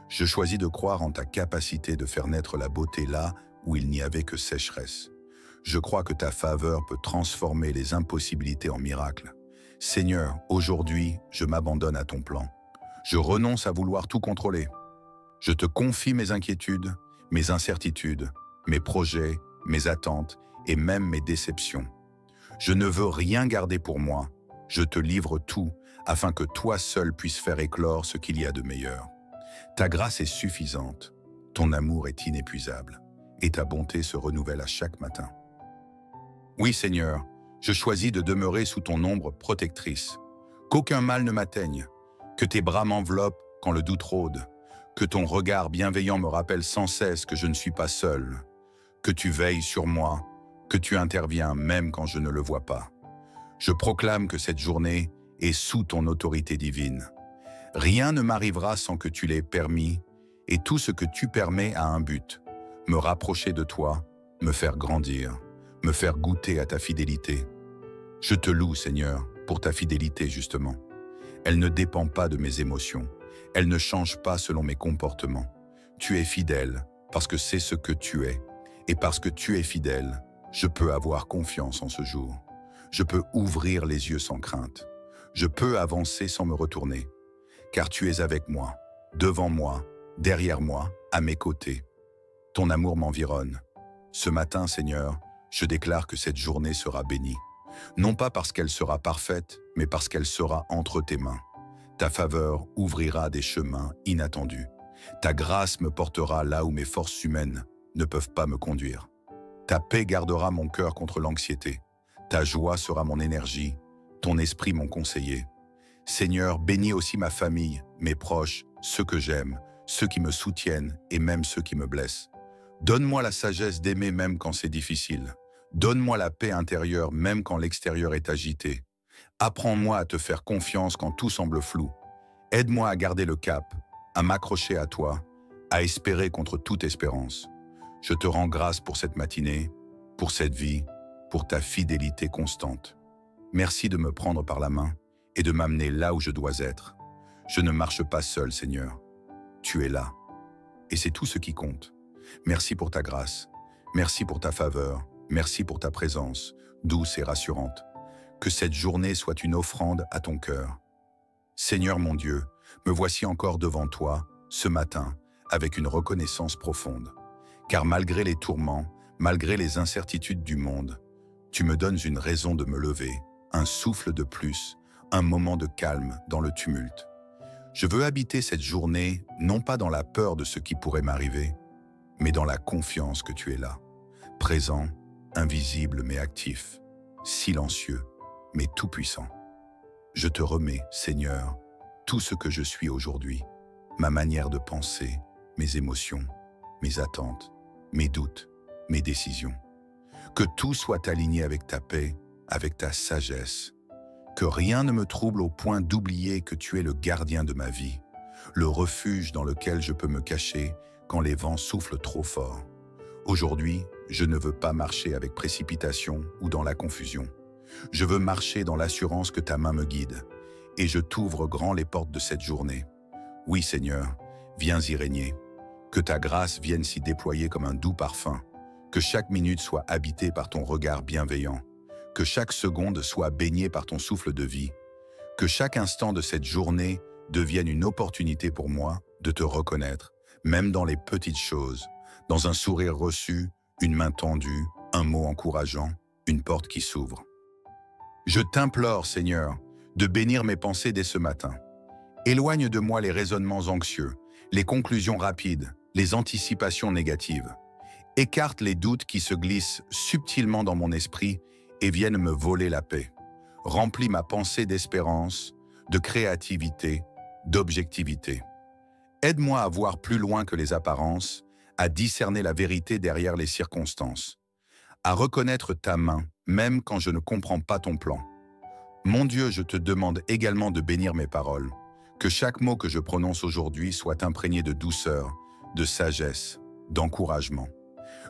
Speaker 1: Je choisis de croire en ta capacité de faire naître la beauté là où il n'y avait que sécheresse. Je crois que ta faveur peut transformer les impossibilités en miracles. Seigneur, aujourd'hui, je m'abandonne à ton plan. Je renonce à vouloir tout contrôler. Je te confie mes inquiétudes, mes incertitudes, mes projets, mes attentes et même mes déceptions. Je ne veux rien garder pour moi. Je te livre tout afin que toi seul puisses faire éclore ce qu'il y a de meilleur. Ta grâce est suffisante, ton amour est inépuisable et ta bonté se renouvelle à chaque matin. Oui, Seigneur, je choisis de demeurer sous ton ombre protectrice. Qu'aucun mal ne m'atteigne, que tes bras m'enveloppent quand le doute rôde, que ton regard bienveillant me rappelle sans cesse que je ne suis pas seul, que tu veilles sur moi, que tu interviens même quand je ne le vois pas. Je proclame que cette journée est sous ton autorité divine. Rien ne m'arrivera sans que tu l'aies permis, et tout ce que tu permets a un but, me rapprocher de toi, me faire grandir, me faire goûter à ta fidélité. Je te loue, Seigneur, pour ta fidélité justement. Elle ne dépend pas de mes émotions, elle ne change pas selon mes comportements. Tu es fidèle parce que c'est ce que tu es, et parce que tu es fidèle, je peux avoir confiance en ce jour. Je peux ouvrir les yeux sans crainte. Je peux avancer sans me retourner. Car tu es avec moi, devant moi, derrière moi, à mes côtés. Ton amour m'environne. Ce matin, Seigneur, je déclare que cette journée sera bénie. Non pas parce qu'elle sera parfaite, mais parce qu'elle sera entre tes mains. Ta faveur ouvrira des chemins inattendus. Ta grâce me portera là où mes forces humaines ne peuvent pas me conduire. Ta paix gardera mon cœur contre l'anxiété. Ta joie sera mon énergie, ton esprit mon conseiller. Seigneur, bénis aussi ma famille, mes proches, ceux que j'aime, ceux qui me soutiennent et même ceux qui me blessent. Donne-moi la sagesse d'aimer même quand c'est difficile. Donne-moi la paix intérieure même quand l'extérieur est agité. Apprends-moi à te faire confiance quand tout semble flou. Aide-moi à garder le cap, à m'accrocher à toi, à espérer contre toute espérance. Je te rends grâce pour cette matinée, pour cette vie, pour ta fidélité constante. Merci de me prendre par la main et de m'amener là où je dois être. Je ne marche pas seul, Seigneur. Tu es là. Et c'est tout ce qui compte. Merci pour ta grâce. Merci pour ta faveur. Merci pour ta présence, douce et rassurante. Que cette journée soit une offrande à ton cœur. Seigneur mon Dieu, me voici encore devant toi, ce matin, avec une reconnaissance profonde. Car malgré les tourments, malgré les incertitudes du monde, tu me donnes une raison de me lever, un souffle de plus, un moment de calme dans le tumulte. Je veux habiter cette journée, non pas dans la peur de ce qui pourrait m'arriver, mais dans la confiance que tu es là, présent, invisible mais actif, silencieux mais tout-puissant. Je te remets, Seigneur, tout ce que je suis aujourd'hui, ma manière de penser, mes émotions, mes attentes, mes doutes, mes décisions. Que tout soit aligné avec ta paix, avec ta sagesse. Que rien ne me trouble au point d'oublier que tu es le gardien de ma vie, le refuge dans lequel je peux me cacher quand les vents soufflent trop fort. Aujourd'hui, je ne veux pas marcher avec précipitation ou dans la confusion. Je veux marcher dans l'assurance que ta main me guide, et je t'ouvre grand les portes de cette journée. Oui, Seigneur, viens y régner. Que ta grâce vienne s'y déployer comme un doux parfum, que chaque minute soit habitée par ton regard bienveillant, que chaque seconde soit baignée par ton souffle de vie, que chaque instant de cette journée devienne une opportunité pour moi de te reconnaître, même dans les petites choses, dans un sourire reçu, une main tendue, un mot encourageant, une porte qui s'ouvre. Je t'implore, Seigneur, de bénir mes pensées dès ce matin. Éloigne de moi les raisonnements anxieux, les conclusions rapides, les anticipations négatives. Écarte les doutes qui se glissent subtilement dans mon esprit et viennent me voler la paix. Remplis ma pensée d'espérance, de créativité, d'objectivité. Aide-moi à voir plus loin que les apparences, à discerner la vérité derrière les circonstances, à reconnaître ta main, même quand je ne comprends pas ton plan. Mon Dieu, je te demande également de bénir mes paroles, que chaque mot que je prononce aujourd'hui soit imprégné de douceur, de sagesse, d'encouragement.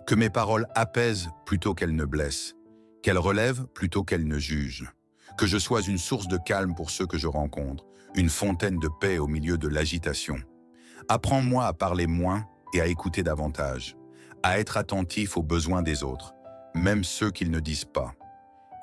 Speaker 1: Que mes paroles apaisent plutôt qu'elles ne blessent, qu'elles relèvent plutôt qu'elles ne jugent. Que je sois une source de calme pour ceux que je rencontre, une fontaine de paix au milieu de l'agitation. Apprends-moi à parler moins et à écouter davantage, à être attentif aux besoins des autres, même ceux qu'ils ne disent pas.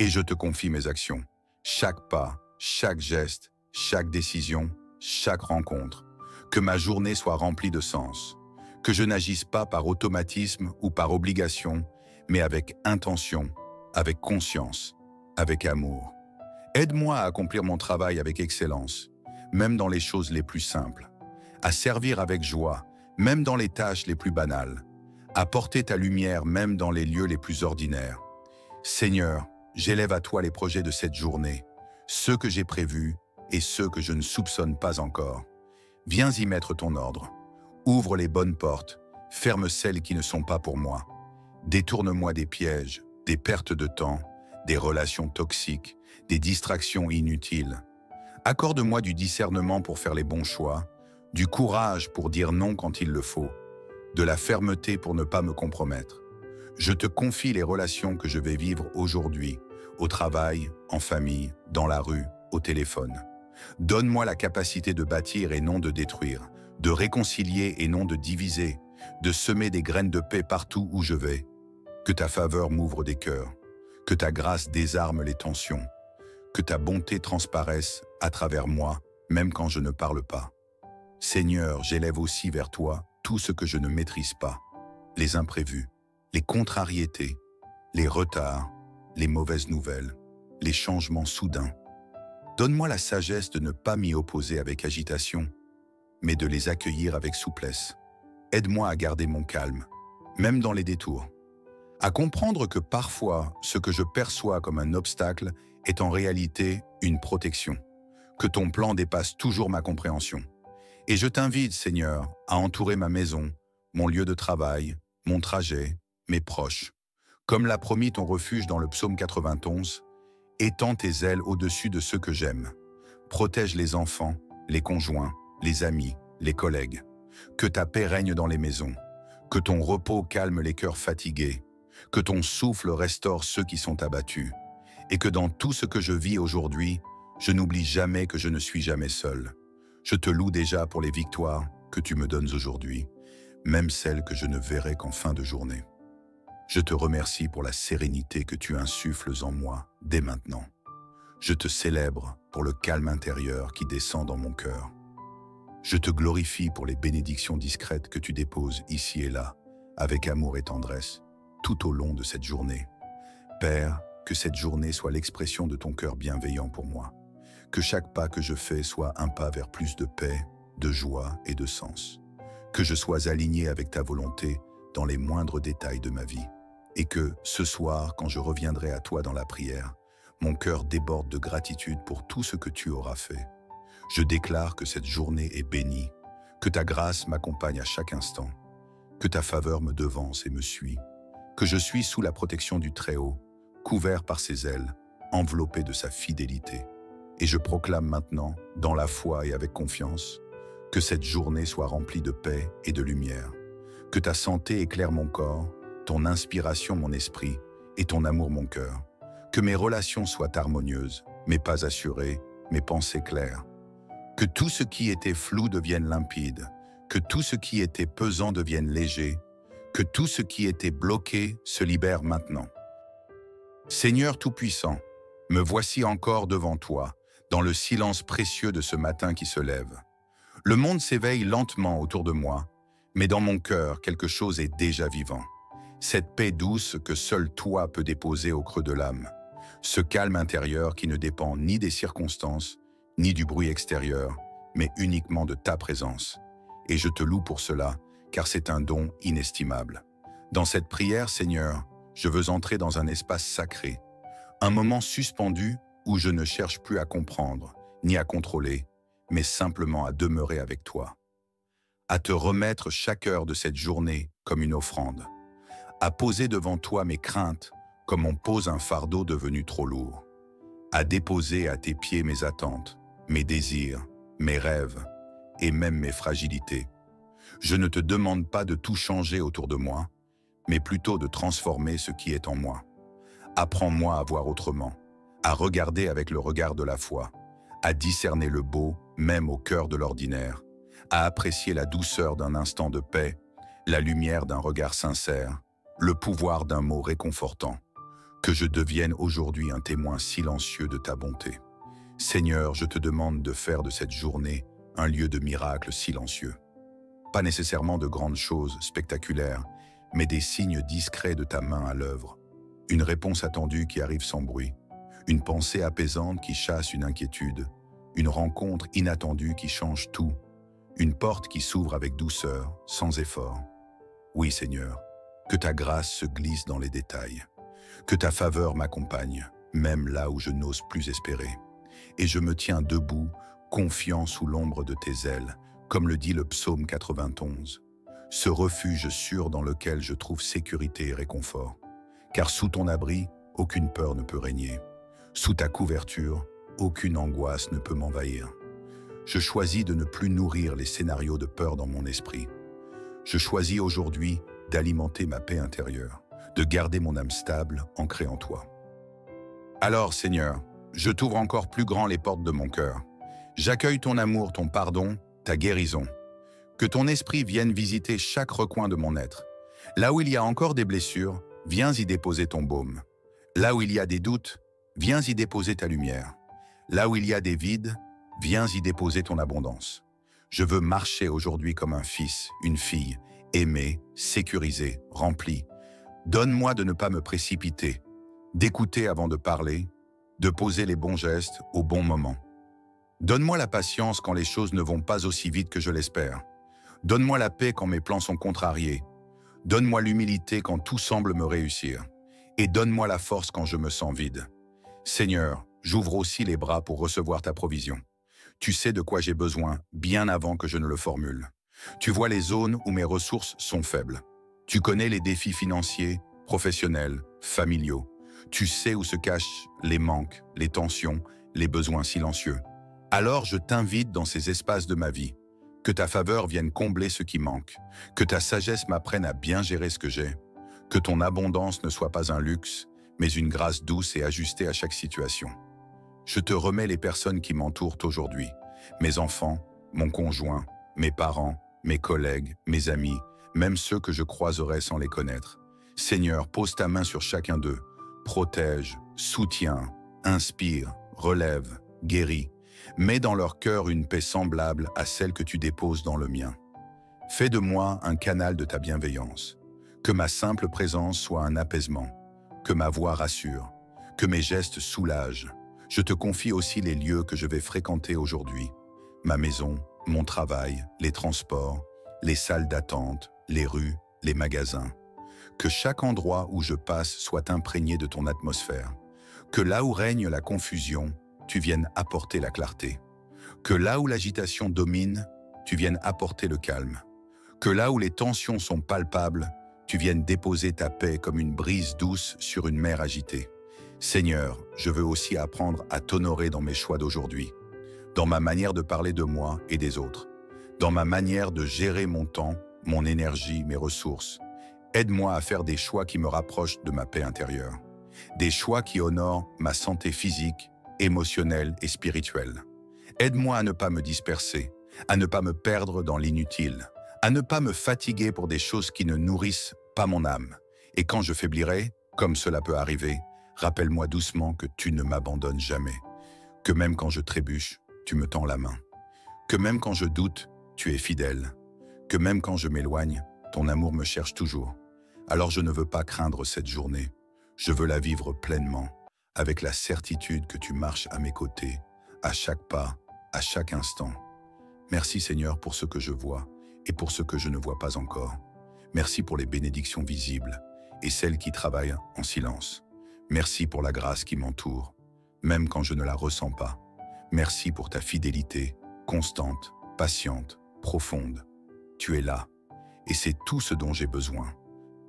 Speaker 1: Et je te confie mes actions, chaque pas, chaque geste, chaque décision, chaque rencontre. Que ma journée soit remplie de sens, que je n'agisse pas par automatisme ou par obligation, mais avec intention, avec conscience, avec amour. Aide-moi à accomplir mon travail avec excellence, même dans les choses les plus simples, à servir avec joie, même dans les tâches les plus banales, à porter ta lumière même dans les lieux les plus ordinaires. Seigneur, j'élève à toi les projets de cette journée, ceux que j'ai prévus et ceux que je ne soupçonne pas encore. Viens y mettre ton ordre. Ouvre les bonnes portes, ferme celles qui ne sont pas pour moi. Détourne-moi des pièges, des pertes de temps, des relations toxiques, des distractions inutiles. Accorde-moi du discernement pour faire les bons choix, du courage pour dire non quand il le faut, de la fermeté pour ne pas me compromettre. Je te confie les relations que je vais vivre aujourd'hui, au travail, en famille, dans la rue, au téléphone. Donne-moi la capacité de bâtir et non de détruire, de réconcilier et non de diviser, de semer des graines de paix partout où je vais. Que ta faveur m'ouvre des cœurs, Que ta grâce désarme les tensions, que ta bonté transparaisse à travers moi, même quand je ne parle pas. Seigneur, j'élève aussi vers toi tout ce que je ne maîtrise pas, les imprévus, les contrariétés, les retards, les mauvaises nouvelles, les changements soudains. Donne-moi la sagesse de ne pas m'y opposer avec agitation, mais de les accueillir avec souplesse. Aide-moi à garder mon calme, même dans les détours. À comprendre que parfois, ce que je perçois comme un obstacle est en réalité une protection, que ton plan dépasse toujours ma compréhension. Et je t'invite, Seigneur, à entourer ma maison, mon lieu de travail, mon trajet, mes proches. Comme l'a promis ton refuge dans le psaume 91, étends tes ailes au-dessus de ceux que j'aime. Protège les enfants, les conjoints, les amis, les collègues. Que ta paix règne dans les maisons, que ton repos calme les cœurs fatigués, que ton souffle restaure ceux qui sont abattus, et que dans tout ce que je vis aujourd'hui, je n'oublie jamais que je ne suis jamais seul. Je te loue déjà pour les victoires que tu me donnes aujourd'hui, même celles que je ne verrai qu'en fin de journée. Je te remercie pour la sérénité que tu insuffles en moi dès maintenant. Je te célèbre pour le calme intérieur qui descend dans mon cœur. Je te glorifie pour les bénédictions discrètes que tu déposes ici et là, avec amour et tendresse, tout au long de cette journée. Père, que cette journée soit l'expression de ton cœur bienveillant pour moi. Que chaque pas que je fais soit un pas vers plus de paix, de joie et de sens. Que je sois aligné avec ta volonté dans les moindres détails de ma vie. Et que, ce soir, quand je reviendrai à toi dans la prière, mon cœur déborde de gratitude pour tout ce que tu auras fait. Je déclare que cette journée est bénie, que ta grâce m'accompagne à chaque instant, que ta faveur me devance et me suit, que je suis sous la protection du Très-Haut, couvert par ses ailes, enveloppé de sa fidélité. Et je proclame maintenant, dans la foi et avec confiance, que cette journée soit remplie de paix et de lumière, que ta santé éclaire mon corps, ton inspiration mon esprit et ton amour mon cœur, que mes relations soient harmonieuses, mes pas assurés, mes pensées claires, que tout ce qui était flou devienne limpide, que tout ce qui était pesant devienne léger, que tout ce qui était bloqué se libère maintenant. Seigneur Tout-Puissant, me voici encore devant toi, dans le silence précieux de ce matin qui se lève. Le monde s'éveille lentement autour de moi, mais dans mon cœur, quelque chose est déjà vivant. Cette paix douce que seul toi peux déposer au creux de l'âme. Ce calme intérieur qui ne dépend ni des circonstances, ni du bruit extérieur, mais uniquement de ta présence. Et je te loue pour cela, car c'est un don inestimable. Dans cette prière, Seigneur, je veux entrer dans un espace sacré, un moment suspendu où je ne cherche plus à comprendre, ni à contrôler, mais simplement à demeurer avec toi. À te remettre chaque heure de cette journée comme une offrande. À poser devant toi mes craintes comme on pose un fardeau devenu trop lourd. À déposer à tes pieds mes attentes, mes désirs, mes rêves et même mes fragilités. Je ne te demande pas de tout changer autour de moi, mais plutôt de transformer ce qui est en moi. Apprends-moi à voir autrement, à regarder avec le regard de la foi, à discerner le beau, même au cœur de l'ordinaire, à apprécier la douceur d'un instant de paix, la lumière d'un regard sincère, le pouvoir d'un mot réconfortant. Que je devienne aujourd'hui un témoin silencieux de ta bonté. Seigneur, je te demande de faire de cette journée un lieu de miracles silencieux. Pas nécessairement de grandes choses spectaculaires, mais des signes discrets de ta main à l'œuvre. Une réponse attendue qui arrive sans bruit, une pensée apaisante qui chasse une inquiétude, une rencontre inattendue qui change tout, une porte qui s'ouvre avec douceur, sans effort. Oui, Seigneur, que ta grâce se glisse dans les détails, que ta faveur m'accompagne, même là où je n'ose plus espérer. Et je me tiens debout, confiant sous l'ombre de tes ailes, comme le dit le psaume 91. Ce refuge sûr dans lequel je trouve sécurité et réconfort. Car sous ton abri, aucune peur ne peut régner. Sous ta couverture, aucune angoisse ne peut m'envahir. Je choisis de ne plus nourrir les scénarios de peur dans mon esprit. Je choisis aujourd'hui d'alimenter ma paix intérieure, de garder mon âme stable, ancrée en toi. Alors, Seigneur, je t'ouvre encore plus grand les portes de mon cœur. J'accueille ton amour, ton pardon, ta guérison. Que ton esprit vienne visiter chaque recoin de mon être. Là où il y a encore des blessures, viens y déposer ton baume. Là où il y a des doutes, viens y déposer ta lumière. Là où il y a des vides, viens y déposer ton abondance. Je veux marcher aujourd'hui comme un fils, une fille, aimé, sécurisé, rempli. Donne-moi de ne pas me précipiter, d'écouter avant de parler, de poser les bons gestes au bon moment. Donne-moi la patience quand les choses ne vont pas aussi vite que je l'espère. Donne-moi la paix quand mes plans sont contrariés. Donne-moi l'humilité quand tout semble me réussir. Et donne-moi la force quand je me sens vide. Seigneur, j'ouvre aussi les bras pour recevoir ta provision. Tu sais de quoi j'ai besoin bien avant que je ne le formule. Tu vois les zones où mes ressources sont faibles. Tu connais les défis financiers, professionnels, familiaux. Tu sais où se cachent les manques, les tensions, les besoins silencieux. Alors je t'invite dans ces espaces de ma vie. Que ta faveur vienne combler ce qui manque. Que ta sagesse m'apprenne à bien gérer ce que j'ai. Que ton abondance ne soit pas un luxe, mais une grâce douce et ajustée à chaque situation. Je te remets les personnes qui m'entourent aujourd'hui. Mes enfants, mon conjoint, mes parents, mes collègues, mes amis, même ceux que je croiserai sans les connaître. Seigneur, pose ta main sur chacun d'eux. Protège, soutiens, inspire, relève, guéris. Mets dans leur cœur une paix semblable à celle que tu déposes dans le mien. Fais de moi un canal de ta bienveillance. Que ma simple présence soit un apaisement. Que ma voix rassure. Que mes gestes soulagent. Je te confie aussi les lieux que je vais fréquenter aujourd'hui. Ma maison, mon travail, les transports, les salles d'attente, les rues, les magasins. Que chaque endroit où je passe soit imprégné de ton atmosphère. Que là où règne la confusion, tu viennes apporter la clarté. Que là où l'agitation domine, tu viennes apporter le calme. Que là où les tensions sont palpables, tu viennes déposer ta paix comme une brise douce sur une mer agitée. Seigneur, je veux aussi apprendre à t'honorer dans mes choix d'aujourd'hui, dans ma manière de parler de moi et des autres, dans ma manière de gérer mon temps, mon énergie, mes ressources. Aide-moi à faire des choix qui me rapprochent de ma paix intérieure, des choix qui honorent ma santé physique, émotionnelle et spirituelle. Aide-moi à ne pas me disperser, à ne pas me perdre dans l'inutile, à ne pas me fatiguer pour des choses qui ne nourrissent pas mon âme. Et quand je faiblirai, comme cela peut arriver, rappelle-moi doucement que tu ne m'abandonnes jamais, que même quand je trébuche, tu me tends la main, que même quand je doute, tu es fidèle, que même quand je m'éloigne, ton amour me cherche toujours. Alors je ne veux pas craindre cette journée, je veux la vivre pleinement, avec la certitude que tu marches à mes côtés, à chaque pas, à chaque instant. Merci Seigneur pour ce que je vois et pour ce que je ne vois pas encore. Merci pour les bénédictions visibles et celles qui travaillent en silence. Merci pour la grâce qui m'entoure, même quand je ne la ressens pas. Merci pour ta fidélité, constante, patiente, profonde. Tu es là, et c'est tout ce dont j'ai besoin.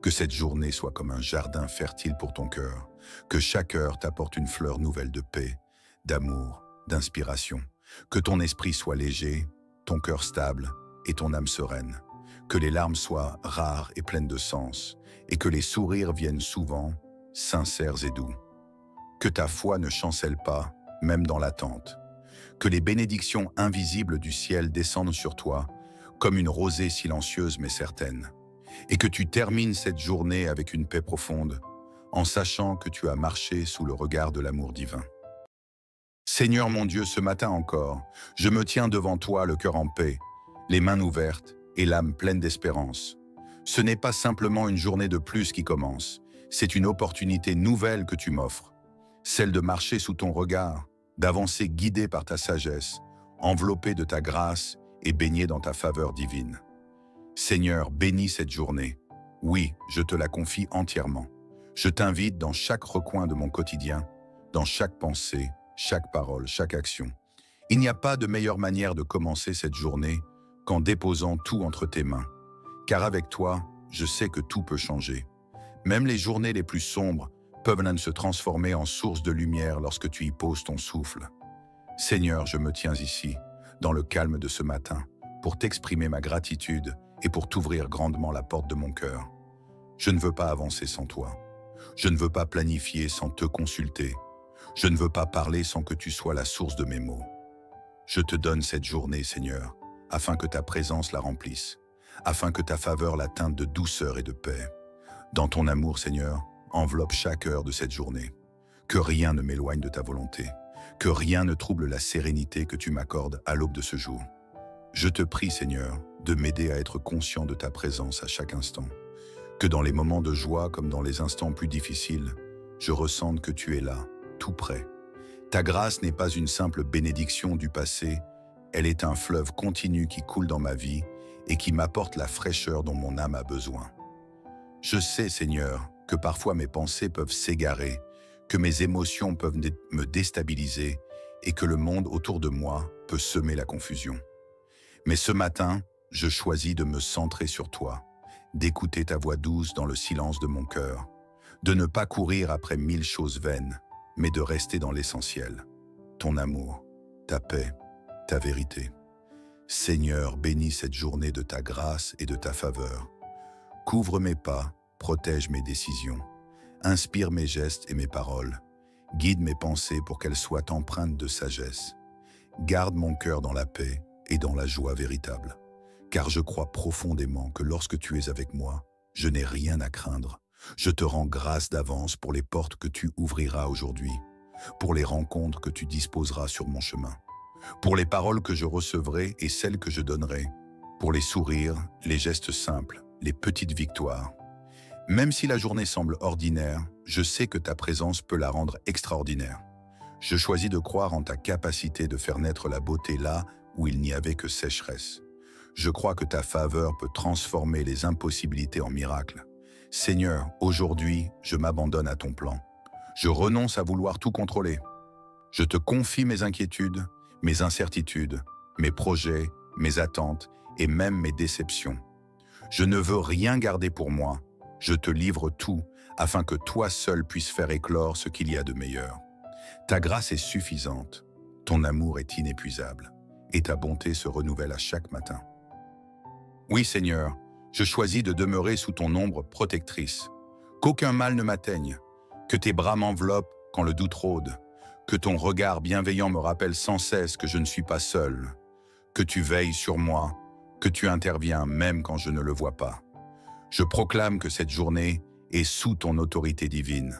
Speaker 1: Que cette journée soit comme un jardin fertile pour ton cœur, que chaque heure t'apporte une fleur nouvelle de paix, d'amour, d'inspiration. Que ton esprit soit léger, ton cœur stable et ton âme sereine. Que les larmes soient rares et pleines de sens, et que les sourires viennent souvent, sincères et doux. Que ta foi ne chancelle pas, même dans l'attente. Que les bénédictions invisibles du ciel descendent sur toi, comme une rosée silencieuse mais certaine. Et que tu termines cette journée avec une paix profonde, en sachant que tu as marché sous le regard de l'amour divin. Seigneur mon Dieu, ce matin encore, je me tiens devant toi le cœur en paix, les mains ouvertes et l'âme pleine d'espérance. Ce n'est pas simplement une journée de plus qui commence, c'est une opportunité nouvelle que tu m'offres, celle de marcher sous ton regard, d'avancer guidé par ta sagesse, enveloppé de ta grâce et baigné dans ta faveur divine. Seigneur, bénis cette journée. Oui, je te la confie entièrement. Je t'invite dans chaque recoin de mon quotidien, dans chaque pensée, chaque parole, chaque action. Il n'y a pas de meilleure manière de commencer cette journée qu'en déposant tout entre tes mains. Car avec toi, je sais que tout peut changer. Même les journées les plus sombres peuvent se transformer en source de lumière lorsque tu y poses ton souffle. Seigneur, je me tiens ici, dans le calme de ce matin, pour t'exprimer ma gratitude et pour t'ouvrir grandement la porte de mon cœur. Je ne veux pas avancer sans toi. Je ne veux pas planifier sans te consulter. Je ne veux pas parler sans que tu sois la source de mes mots. Je te donne cette journée, Seigneur, afin que ta présence la remplisse, afin que ta faveur la teinte de douceur et de paix. Dans ton amour, Seigneur, enveloppe chaque heure de cette journée. Que rien ne m'éloigne de ta volonté. Que rien ne trouble la sérénité que tu m'accordes à l'aube de ce jour. Je te prie, Seigneur, de m'aider à être conscient de ta présence à chaque instant. Que dans les moments de joie comme dans les instants plus difficiles, je ressente que tu es là, tout près. Ta grâce n'est pas une simple bénédiction du passé, elle est un fleuve continu qui coule dans ma vie et qui m'apporte la fraîcheur dont mon âme a besoin. Je sais, Seigneur, que parfois mes pensées peuvent s'égarer, que mes émotions peuvent me déstabiliser et que le monde autour de moi peut semer la confusion. Mais ce matin, je choisis de me centrer sur toi, d'écouter ta voix douce dans le silence de mon cœur, de ne pas courir après 1000 choses vaines, mais de rester dans l'essentiel, ton amour, ta paix, ta vérité. Seigneur, bénis cette journée de ta grâce et de ta faveur. Couvre mes pas, protège mes décisions, inspire mes gestes et mes paroles, guide mes pensées pour qu'elles soient empreintes de sagesse. Garde mon cœur dans la paix et dans la joie véritable, car je crois profondément que lorsque tu es avec moi, je n'ai rien à craindre. Je te rends grâce d'avance pour les portes que tu ouvriras aujourd'hui, pour les rencontres que tu disposeras sur mon chemin, pour les paroles que je recevrai et celles que je donnerai, pour les sourires, les gestes simples, les petites victoires. Même si la journée semble ordinaire, je sais que ta présence peut la rendre extraordinaire. Je choisis de croire en ta capacité de faire naître la beauté là où il n'y avait que sécheresse. Je crois que ta faveur peut transformer les impossibilités en miracles. Seigneur, aujourd'hui, je m'abandonne à ton plan. Je renonce à vouloir tout contrôler. Je te confie mes inquiétudes, mes incertitudes, mes projets, mes attentes et même mes déceptions. Je ne veux rien garder pour moi. Je te livre tout afin que toi seul puisses faire éclore ce qu'il y a de meilleur. Ta grâce est suffisante, ton amour est inépuisable et ta bonté se renouvelle à chaque matin. Oui, Seigneur, je choisis de demeurer sous ton ombre protectrice. Qu'aucun mal ne m'atteigne, que tes bras m'enveloppent quand le doute rôde, que ton regard bienveillant me rappelle sans cesse que je ne suis pas seul, que tu veilles sur moi, que tu interviens même quand je ne le vois pas. Je proclame que cette journée est sous ton autorité divine.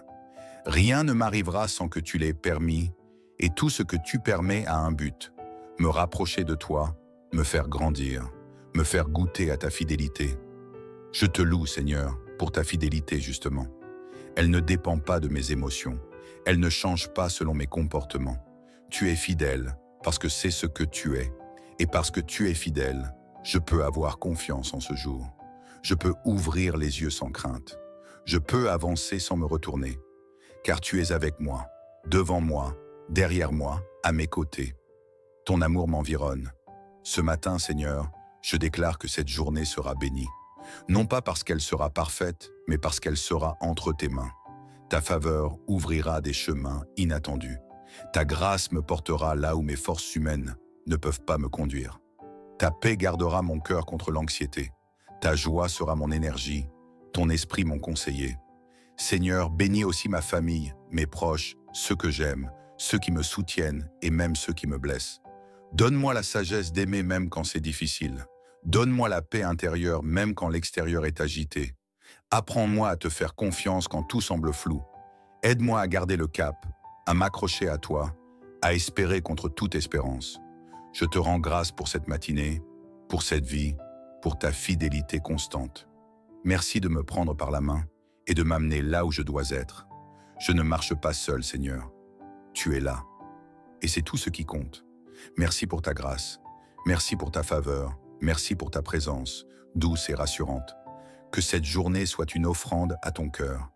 Speaker 1: Rien ne m'arrivera sans que tu l'aies permis, et tout ce que tu permets a un but, me rapprocher de toi, me faire grandir, me faire goûter à ta fidélité. Je te loue, Seigneur, pour ta fidélité justement. Elle ne dépend pas de mes émotions, elle ne change pas selon mes comportements. Tu es fidèle parce que c'est ce que tu es, et parce que tu es fidèle, je peux avoir confiance en ce jour. Je peux ouvrir les yeux sans crainte. Je peux avancer sans me retourner, car tu es avec moi, devant moi, derrière moi, à mes côtés. Ton amour m'environne. Ce matin, Seigneur, je déclare que cette journée sera bénie. Non pas parce qu'elle sera parfaite, mais parce qu'elle sera entre tes mains. Ta faveur ouvrira des chemins inattendus. Ta grâce me portera là où mes forces humaines ne peuvent pas me conduire. Ta paix gardera mon cœur contre l'anxiété. Ta joie sera mon énergie, ton esprit mon conseiller. Seigneur, bénis aussi ma famille, mes proches, ceux que j'aime, ceux qui me soutiennent et même ceux qui me blessent. Donne-moi la sagesse d'aimer même quand c'est difficile. Donne-moi la paix intérieure même quand l'extérieur est agité. Apprends-moi à te faire confiance quand tout semble flou. Aide-moi à garder le cap, à m'accrocher à toi, à espérer contre toute espérance. Je te rends grâce pour cette matinée, pour cette vie, pour ta fidélité constante. Merci de me prendre par la main et de m'amener là où je dois être. Je ne marche pas seul, Seigneur. Tu es là. Et c'est tout ce qui compte. Merci pour ta grâce. Merci pour ta faveur. Merci pour ta présence, douce et rassurante. Que cette journée soit une offrande à ton cœur.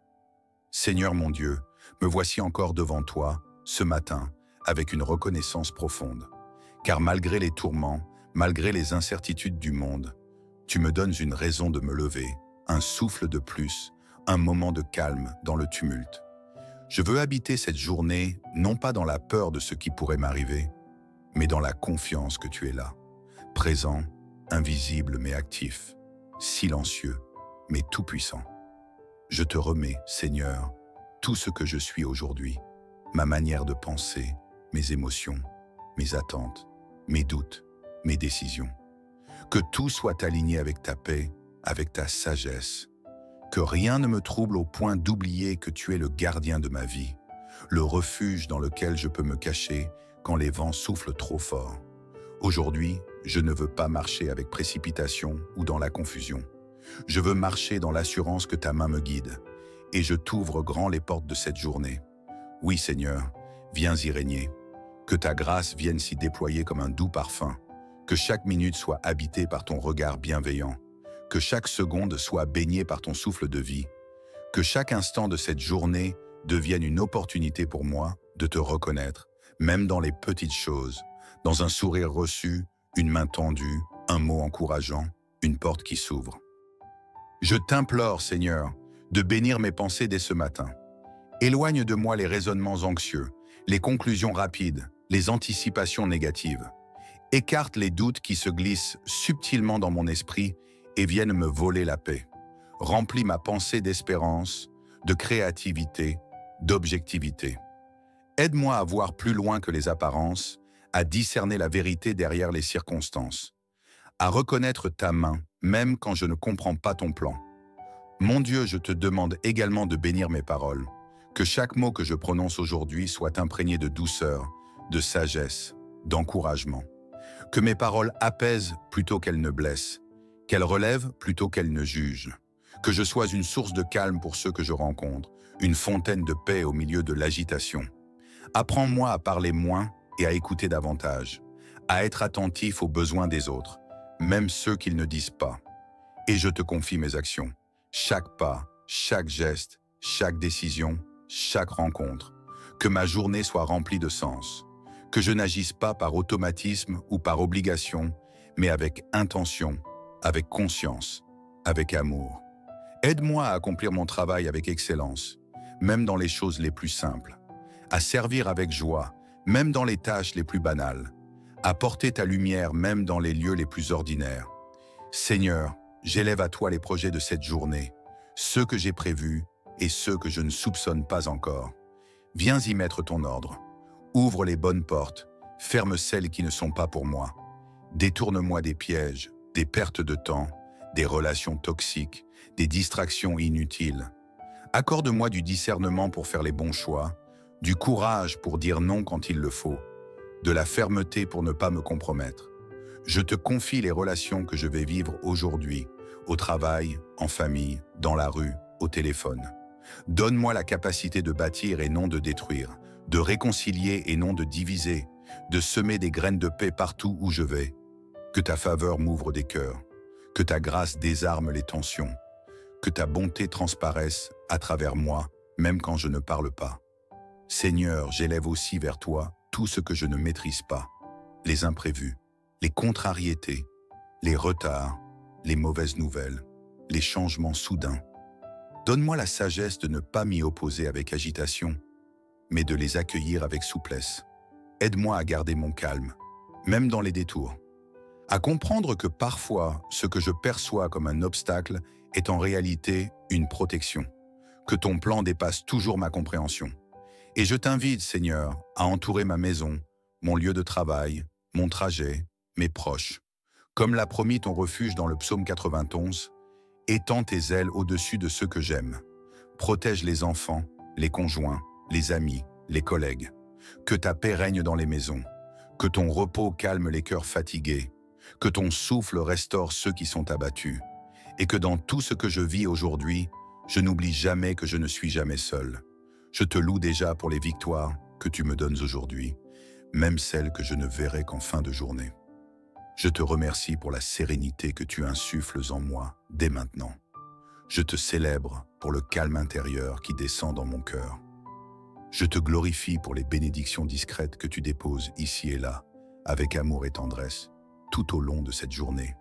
Speaker 1: Seigneur mon Dieu, me voici encore devant toi, ce matin, avec une reconnaissance profonde. Car malgré les tourments, malgré les incertitudes du monde, tu me donnes une raison de me lever, un souffle de plus, un moment de calme dans le tumulte. Je veux habiter cette journée, non pas dans la peur de ce qui pourrait m'arriver, mais dans la confiance que tu es là, présent, invisible mais actif, silencieux mais tout-puissant. Je te remets, Seigneur, tout ce que je suis aujourd'hui, ma manière de penser, mes émotions, mes attentes, mes doutes, mes décisions. Que tout soit aligné avec ta paix, avec ta sagesse. Que rien ne me trouble au point d'oublier que tu es le gardien de ma vie, le refuge dans lequel je peux me cacher quand les vents soufflent trop fort. Aujourd'hui, je ne veux pas marcher avec précipitation ou dans la confusion. Je veux marcher dans l'assurance que ta main me guide, et je t'ouvre grand les portes de cette journée. Oui, Seigneur, viens y régner. Que ta grâce vienne s'y déployer comme un doux parfum, que chaque minute soit habitée par ton regard bienveillant, que chaque seconde soit baignée par ton souffle de vie, que chaque instant de cette journée devienne une opportunité pour moi de te reconnaître, même dans les petites choses, dans un sourire reçu, une main tendue, un mot encourageant, une porte qui s'ouvre. Je t'implore, Seigneur, de bénir mes pensées dès ce matin. Éloigne de moi les raisonnements anxieux, les conclusions rapides, les anticipations négatives. Écarte les doutes qui se glissent subtilement dans mon esprit et viennent me voler la paix. Remplis ma pensée d'espérance, de créativité, d'objectivité. Aide-moi à voir plus loin que les apparences, à discerner la vérité derrière les circonstances, à reconnaître ta main, même quand je ne comprends pas ton plan. Mon Dieu, je te demande également de bénir mes paroles, que chaque mot que je prononce aujourd'hui soit imprégné de douceur, de sagesse, d'encouragement. Que mes paroles apaisent plutôt qu'elles ne blessent, qu'elles relèvent plutôt qu'elles ne jugent. Que je sois une source de calme pour ceux que je rencontre, une fontaine de paix au milieu de l'agitation. Apprends-moi à parler moins et à écouter davantage, à être attentif aux besoins des autres, même ceux qu'ils ne disent pas. Et je te confie mes actions, chaque pas, chaque geste, chaque décision, chaque rencontre. Que ma journée soit remplie de sens, que je n'agisse pas par automatisme ou par obligation, mais avec intention, avec conscience, avec amour. Aide-moi à accomplir mon travail avec excellence, même dans les choses les plus simples, à servir avec joie, même dans les tâches les plus banales, à porter ta lumière même dans les lieux les plus ordinaires. Seigneur, j'élève à toi les projets de cette journée, ceux que j'ai prévus et ceux que je ne soupçonne pas encore. Viens y mettre ton ordre. Ouvre les bonnes portes, ferme celles qui ne sont pas pour moi. Détourne-moi des pièges, des pertes de temps, des relations toxiques, des distractions inutiles. Accorde-moi du discernement pour faire les bons choix, du courage pour dire non quand il le faut, de la fermeté pour ne pas me compromettre. Je te confie les relations que je vais vivre aujourd'hui, au travail, en famille, dans la rue, au téléphone. Donne-moi la capacité de bâtir et non de détruire, de réconcilier et non de diviser, de semer des graines de paix partout où je vais. Que ta faveur m'ouvre des cœurs, que ta grâce désarme les tensions, que ta bonté transparaisse à travers moi, même quand je ne parle pas. Seigneur, j'élève aussi vers toi tout ce que je ne maîtrise pas, les imprévus, les contrariétés, les retards, les mauvaises nouvelles, les changements soudains. Donne-moi la sagesse de ne pas m'y opposer avec agitation, mais de les accueillir avec souplesse. Aide-moi à garder mon calme, même dans les détours. À comprendre que parfois, ce que je perçois comme un obstacle est en réalité une protection, que ton plan dépasse toujours ma compréhension. Et je t'invite, Seigneur, à entourer ma maison, mon lieu de travail, mon trajet, mes proches. Comme l'a promis ton refuge dans le psaume 91, étends tes ailes au-dessus de ceux que j'aime. Protège les enfants, les conjoints, les amis, les collègues. Que ta paix règne dans les maisons, que ton repos calme les cœurs fatigués, que ton souffle restaure ceux qui sont abattus, et que dans tout ce que je vis aujourd'hui, je n'oublie jamais que je ne suis jamais seul. Je te loue déjà pour les victoires que tu me donnes aujourd'hui, même celles que je ne verrai qu'en fin de journée. Je te remercie pour la sérénité que tu insuffles en moi dès maintenant. Je te célèbre pour le calme intérieur qui descend dans mon cœur. Je te glorifie pour les bénédictions discrètes que tu déposes ici et là, avec amour et tendresse, tout au long de cette journée.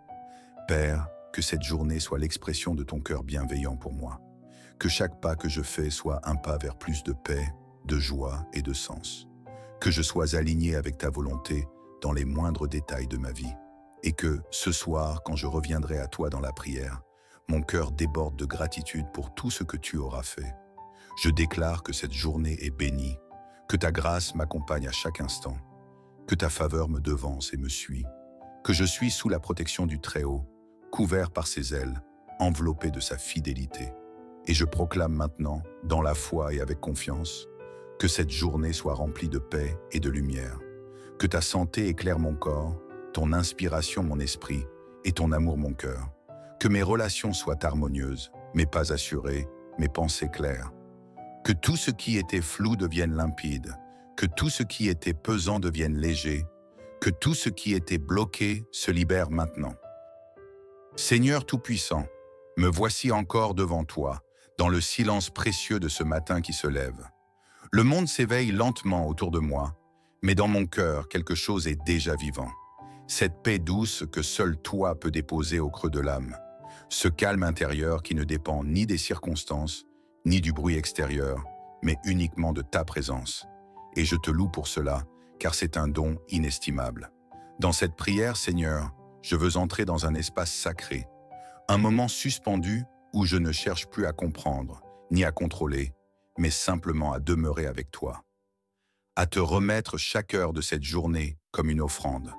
Speaker 1: Père, que cette journée soit l'expression de ton cœur bienveillant pour moi. Que chaque pas que je fais soit un pas vers plus de paix, de joie et de sens. Que je sois aligné avec ta volonté dans les moindres détails de ma vie. Et que, ce soir, quand je reviendrai à toi dans la prière, mon cœur déborde de gratitude pour tout ce que tu auras fait. Je déclare que cette journée est bénie, que ta grâce m'accompagne à chaque instant, que ta faveur me devance et me suit, que je suis sous la protection du Très-Haut, couvert par ses ailes, enveloppé de sa fidélité. Et je proclame maintenant, dans la foi et avec confiance, que cette journée soit remplie de paix et de lumière, que ta santé éclaire mon corps, ton inspiration mon esprit et ton amour mon cœur, que mes relations soient harmonieuses, mes pas assurés, mes pensées claires, que tout ce qui était flou devienne limpide, que tout ce qui était pesant devienne léger, que tout ce qui était bloqué se libère maintenant. Seigneur Tout-Puissant, me voici encore devant toi, dans le silence précieux de ce matin qui se lève. Le monde s'éveille lentement autour de moi, mais dans mon cœur, quelque chose est déjà vivant. Cette paix douce que seul toi peux déposer au creux de l'âme. Ce calme intérieur qui ne dépend ni des circonstances, ni du bruit extérieur, mais uniquement de ta présence. Et je te loue pour cela, car c'est un don inestimable. Dans cette prière, Seigneur, je veux entrer dans un espace sacré, un moment suspendu où je ne cherche plus à comprendre, ni à contrôler, mais simplement à demeurer avec toi. À te remettre chaque heure de cette journée comme une offrande.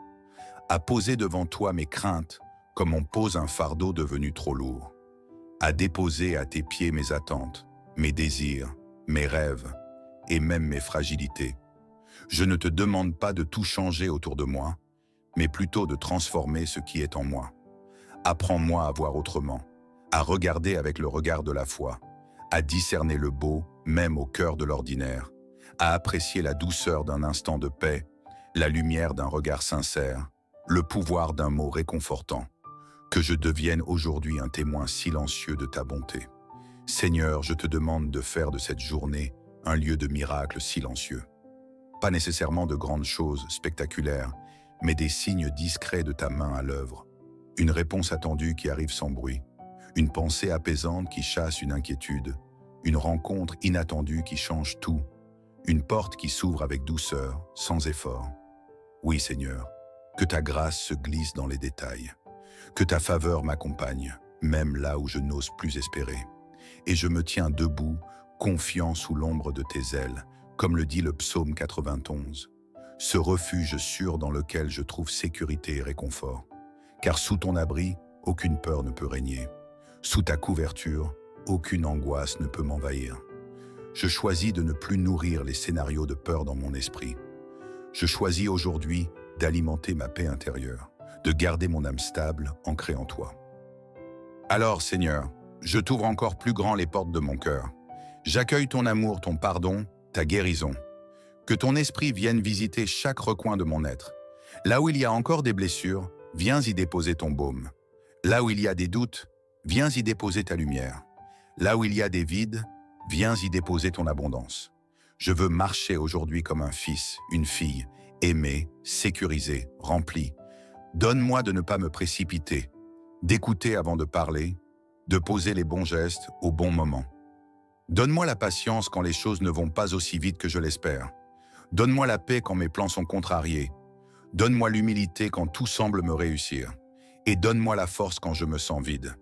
Speaker 1: À poser devant toi mes craintes comme on pose un fardeau devenu trop lourd. À déposer à tes pieds mes attentes, mes désirs, mes rêves et même mes fragilités. Je ne te demande pas de tout changer autour de moi, mais plutôt de transformer ce qui est en moi. Apprends-moi à voir autrement, à regarder avec le regard de la foi, à discerner le beau, même au cœur de l'ordinaire, à apprécier la douceur d'un instant de paix, la lumière d'un regard sincère, le pouvoir d'un mot réconfortant. Que je devienne aujourd'hui un témoin silencieux de ta bonté. Seigneur, je te demande de faire de cette journée un lieu de miracles silencieux. Pas nécessairement de grandes choses spectaculaires, mais des signes discrets de ta main à l'œuvre. Une réponse attendue qui arrive sans bruit, une pensée apaisante qui chasse une inquiétude, une rencontre inattendue qui change tout, une porte qui s'ouvre avec douceur, sans effort. Oui, Seigneur, que ta grâce se glisse dans les détails, que ta faveur m'accompagne, même là où je n'ose plus espérer. Et je me tiens debout, confiant sous l'ombre de tes ailes, comme le dit le psaume 91. Ce refuge sûr dans lequel je trouve sécurité et réconfort. Car sous ton abri, aucune peur ne peut régner. Sous ta couverture, aucune angoisse ne peut m'envahir. Je choisis de ne plus nourrir les scénarios de peur dans mon esprit. Je choisis aujourd'hui d'alimenter ma paix intérieure, de garder mon âme stable, ancrée en toi. Alors, Seigneur, je t'ouvre encore plus grand les portes de mon cœur. J'accueille ton amour, ton pardon, ta guérison. Que ton esprit vienne visiter chaque recoin de mon être. Là où il y a encore des blessures, viens y déposer ton baume. Là où il y a des doutes, viens y déposer ta lumière. Là où il y a des vides, viens y déposer ton abondance. Je veux marcher aujourd'hui comme un fils, une fille, aimé, sécurisé, rempli. Donne-moi de ne pas me précipiter, d'écouter avant de parler, de poser les bons gestes au bon moment. Donne-moi la patience quand les choses ne vont pas aussi vite que je l'espère. Donne-moi la paix quand mes plans sont contrariés. Donne-moi l'humilité quand tout semble me réussir. Et donne-moi la force quand je me sens vide.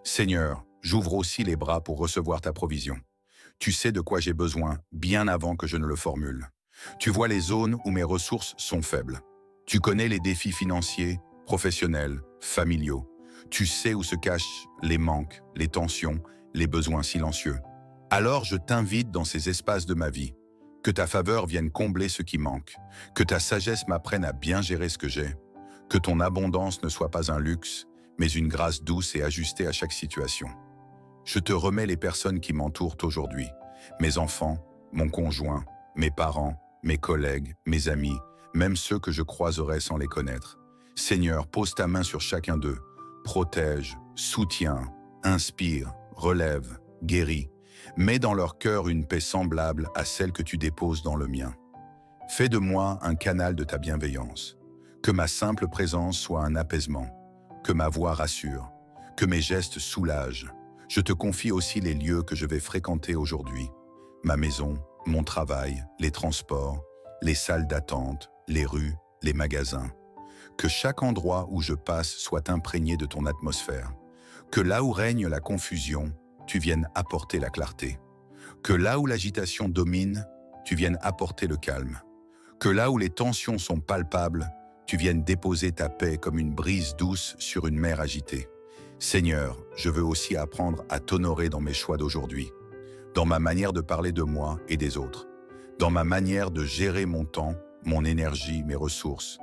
Speaker 1: Seigneur, j'ouvre aussi les bras pour recevoir ta provision. Tu sais de quoi j'ai besoin bien avant que je ne le formule. Tu vois les zones où mes ressources sont faibles. Tu connais les défis financiers, professionnels, familiaux. Tu sais où se cachent les manques, les tensions, les besoins silencieux. Alors je t'invite dans ces espaces de ma vie. Que ta faveur vienne combler ce qui manque. Que ta sagesse m'apprenne à bien gérer ce que j'ai. Que ton abondance ne soit pas un luxe, mais une grâce douce et ajustée à chaque situation. Je te remets les personnes qui m'entourent aujourd'hui. Mes enfants, mon conjoint, mes parents, mes collègues, mes amis, même ceux que je croiserai sans les connaître. Seigneur, pose ta main sur chacun d'eux. Protège, soutiens, inspire, relève, guéris. Mets dans leur cœur une paix semblable à celle que tu déposes dans le mien. Fais de moi un canal de ta bienveillance. Que ma simple présence soit un apaisement. Que ma voix rassure. Que mes gestes soulagent. Je te confie aussi les lieux que je vais fréquenter aujourd'hui. Ma maison, mon travail, les transports, les salles d'attente, les rues, les magasins. Que chaque endroit où je passe soit imprégné de ton atmosphère. Que là où règne la confusion, tu viennes apporter la clarté. Que là où l'agitation domine, tu viennes apporter le calme. Que là où les tensions sont palpables, tu viennes déposer ta paix comme une brise douce sur une mer agitée. Seigneur, je veux aussi apprendre à t'honorer dans mes choix d'aujourd'hui, dans ma manière de parler de moi et des autres, dans ma manière de gérer mon temps, mon énergie, mes ressources.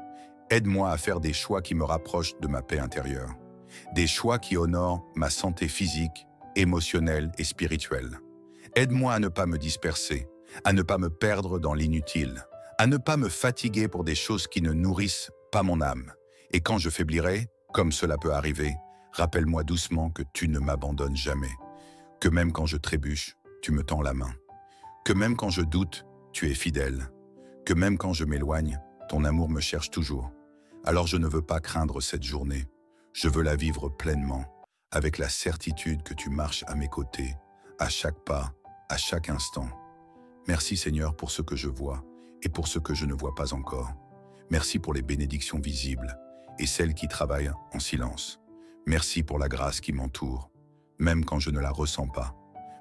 Speaker 1: Aide-moi à faire des choix qui me rapprochent de ma paix intérieure, des choix qui honorent ma santé physique, émotionnelle et spirituelle. Aide-moi à ne pas me disperser, à ne pas me perdre dans l'inutile, à ne pas me fatiguer pour des choses qui ne nourrissent pas mon âme. Et quand je faiblirai, comme cela peut arriver, rappelle-moi doucement que tu ne m'abandonnes jamais, que même quand je trébuche, tu me tends la main, que même quand je doute, tu es fidèle, que même quand je m'éloigne, ton amour me cherche toujours. Alors je ne veux pas craindre cette journée, je veux la vivre pleinement, avec la certitude que tu marches à mes côtés, à chaque pas, à chaque instant. Merci Seigneur pour ce que je vois et pour ce que je ne vois pas encore. Merci pour les bénédictions visibles et celles qui travaillent en silence. Merci pour la grâce qui m'entoure, même quand je ne la ressens pas.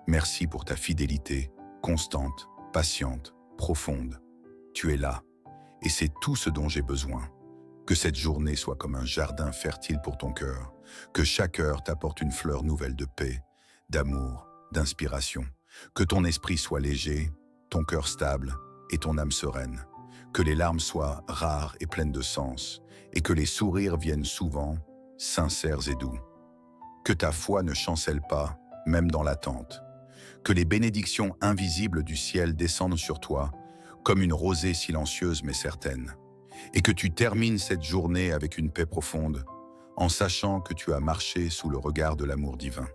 Speaker 1: Merci pour ta fidélité, constante, patiente, profonde. Tu es là, et c'est tout ce dont j'ai besoin. Que cette journée soit comme un jardin fertile pour ton cœur, que chaque heure t'apporte une fleur nouvelle de paix, d'amour, d'inspiration. Que ton esprit soit léger, ton cœur stable et ton âme sereine. Que les larmes soient rares et pleines de sens, et que les sourires viennent souvent, sincères et doux. Que ta foi ne chancelle pas, même dans l'attente. Que les bénédictions invisibles du ciel descendent sur toi, comme une rosée silencieuse mais certaine. Et que tu termines cette journée avec une paix profonde, en sachant que tu as marché sous le regard de l'amour divin.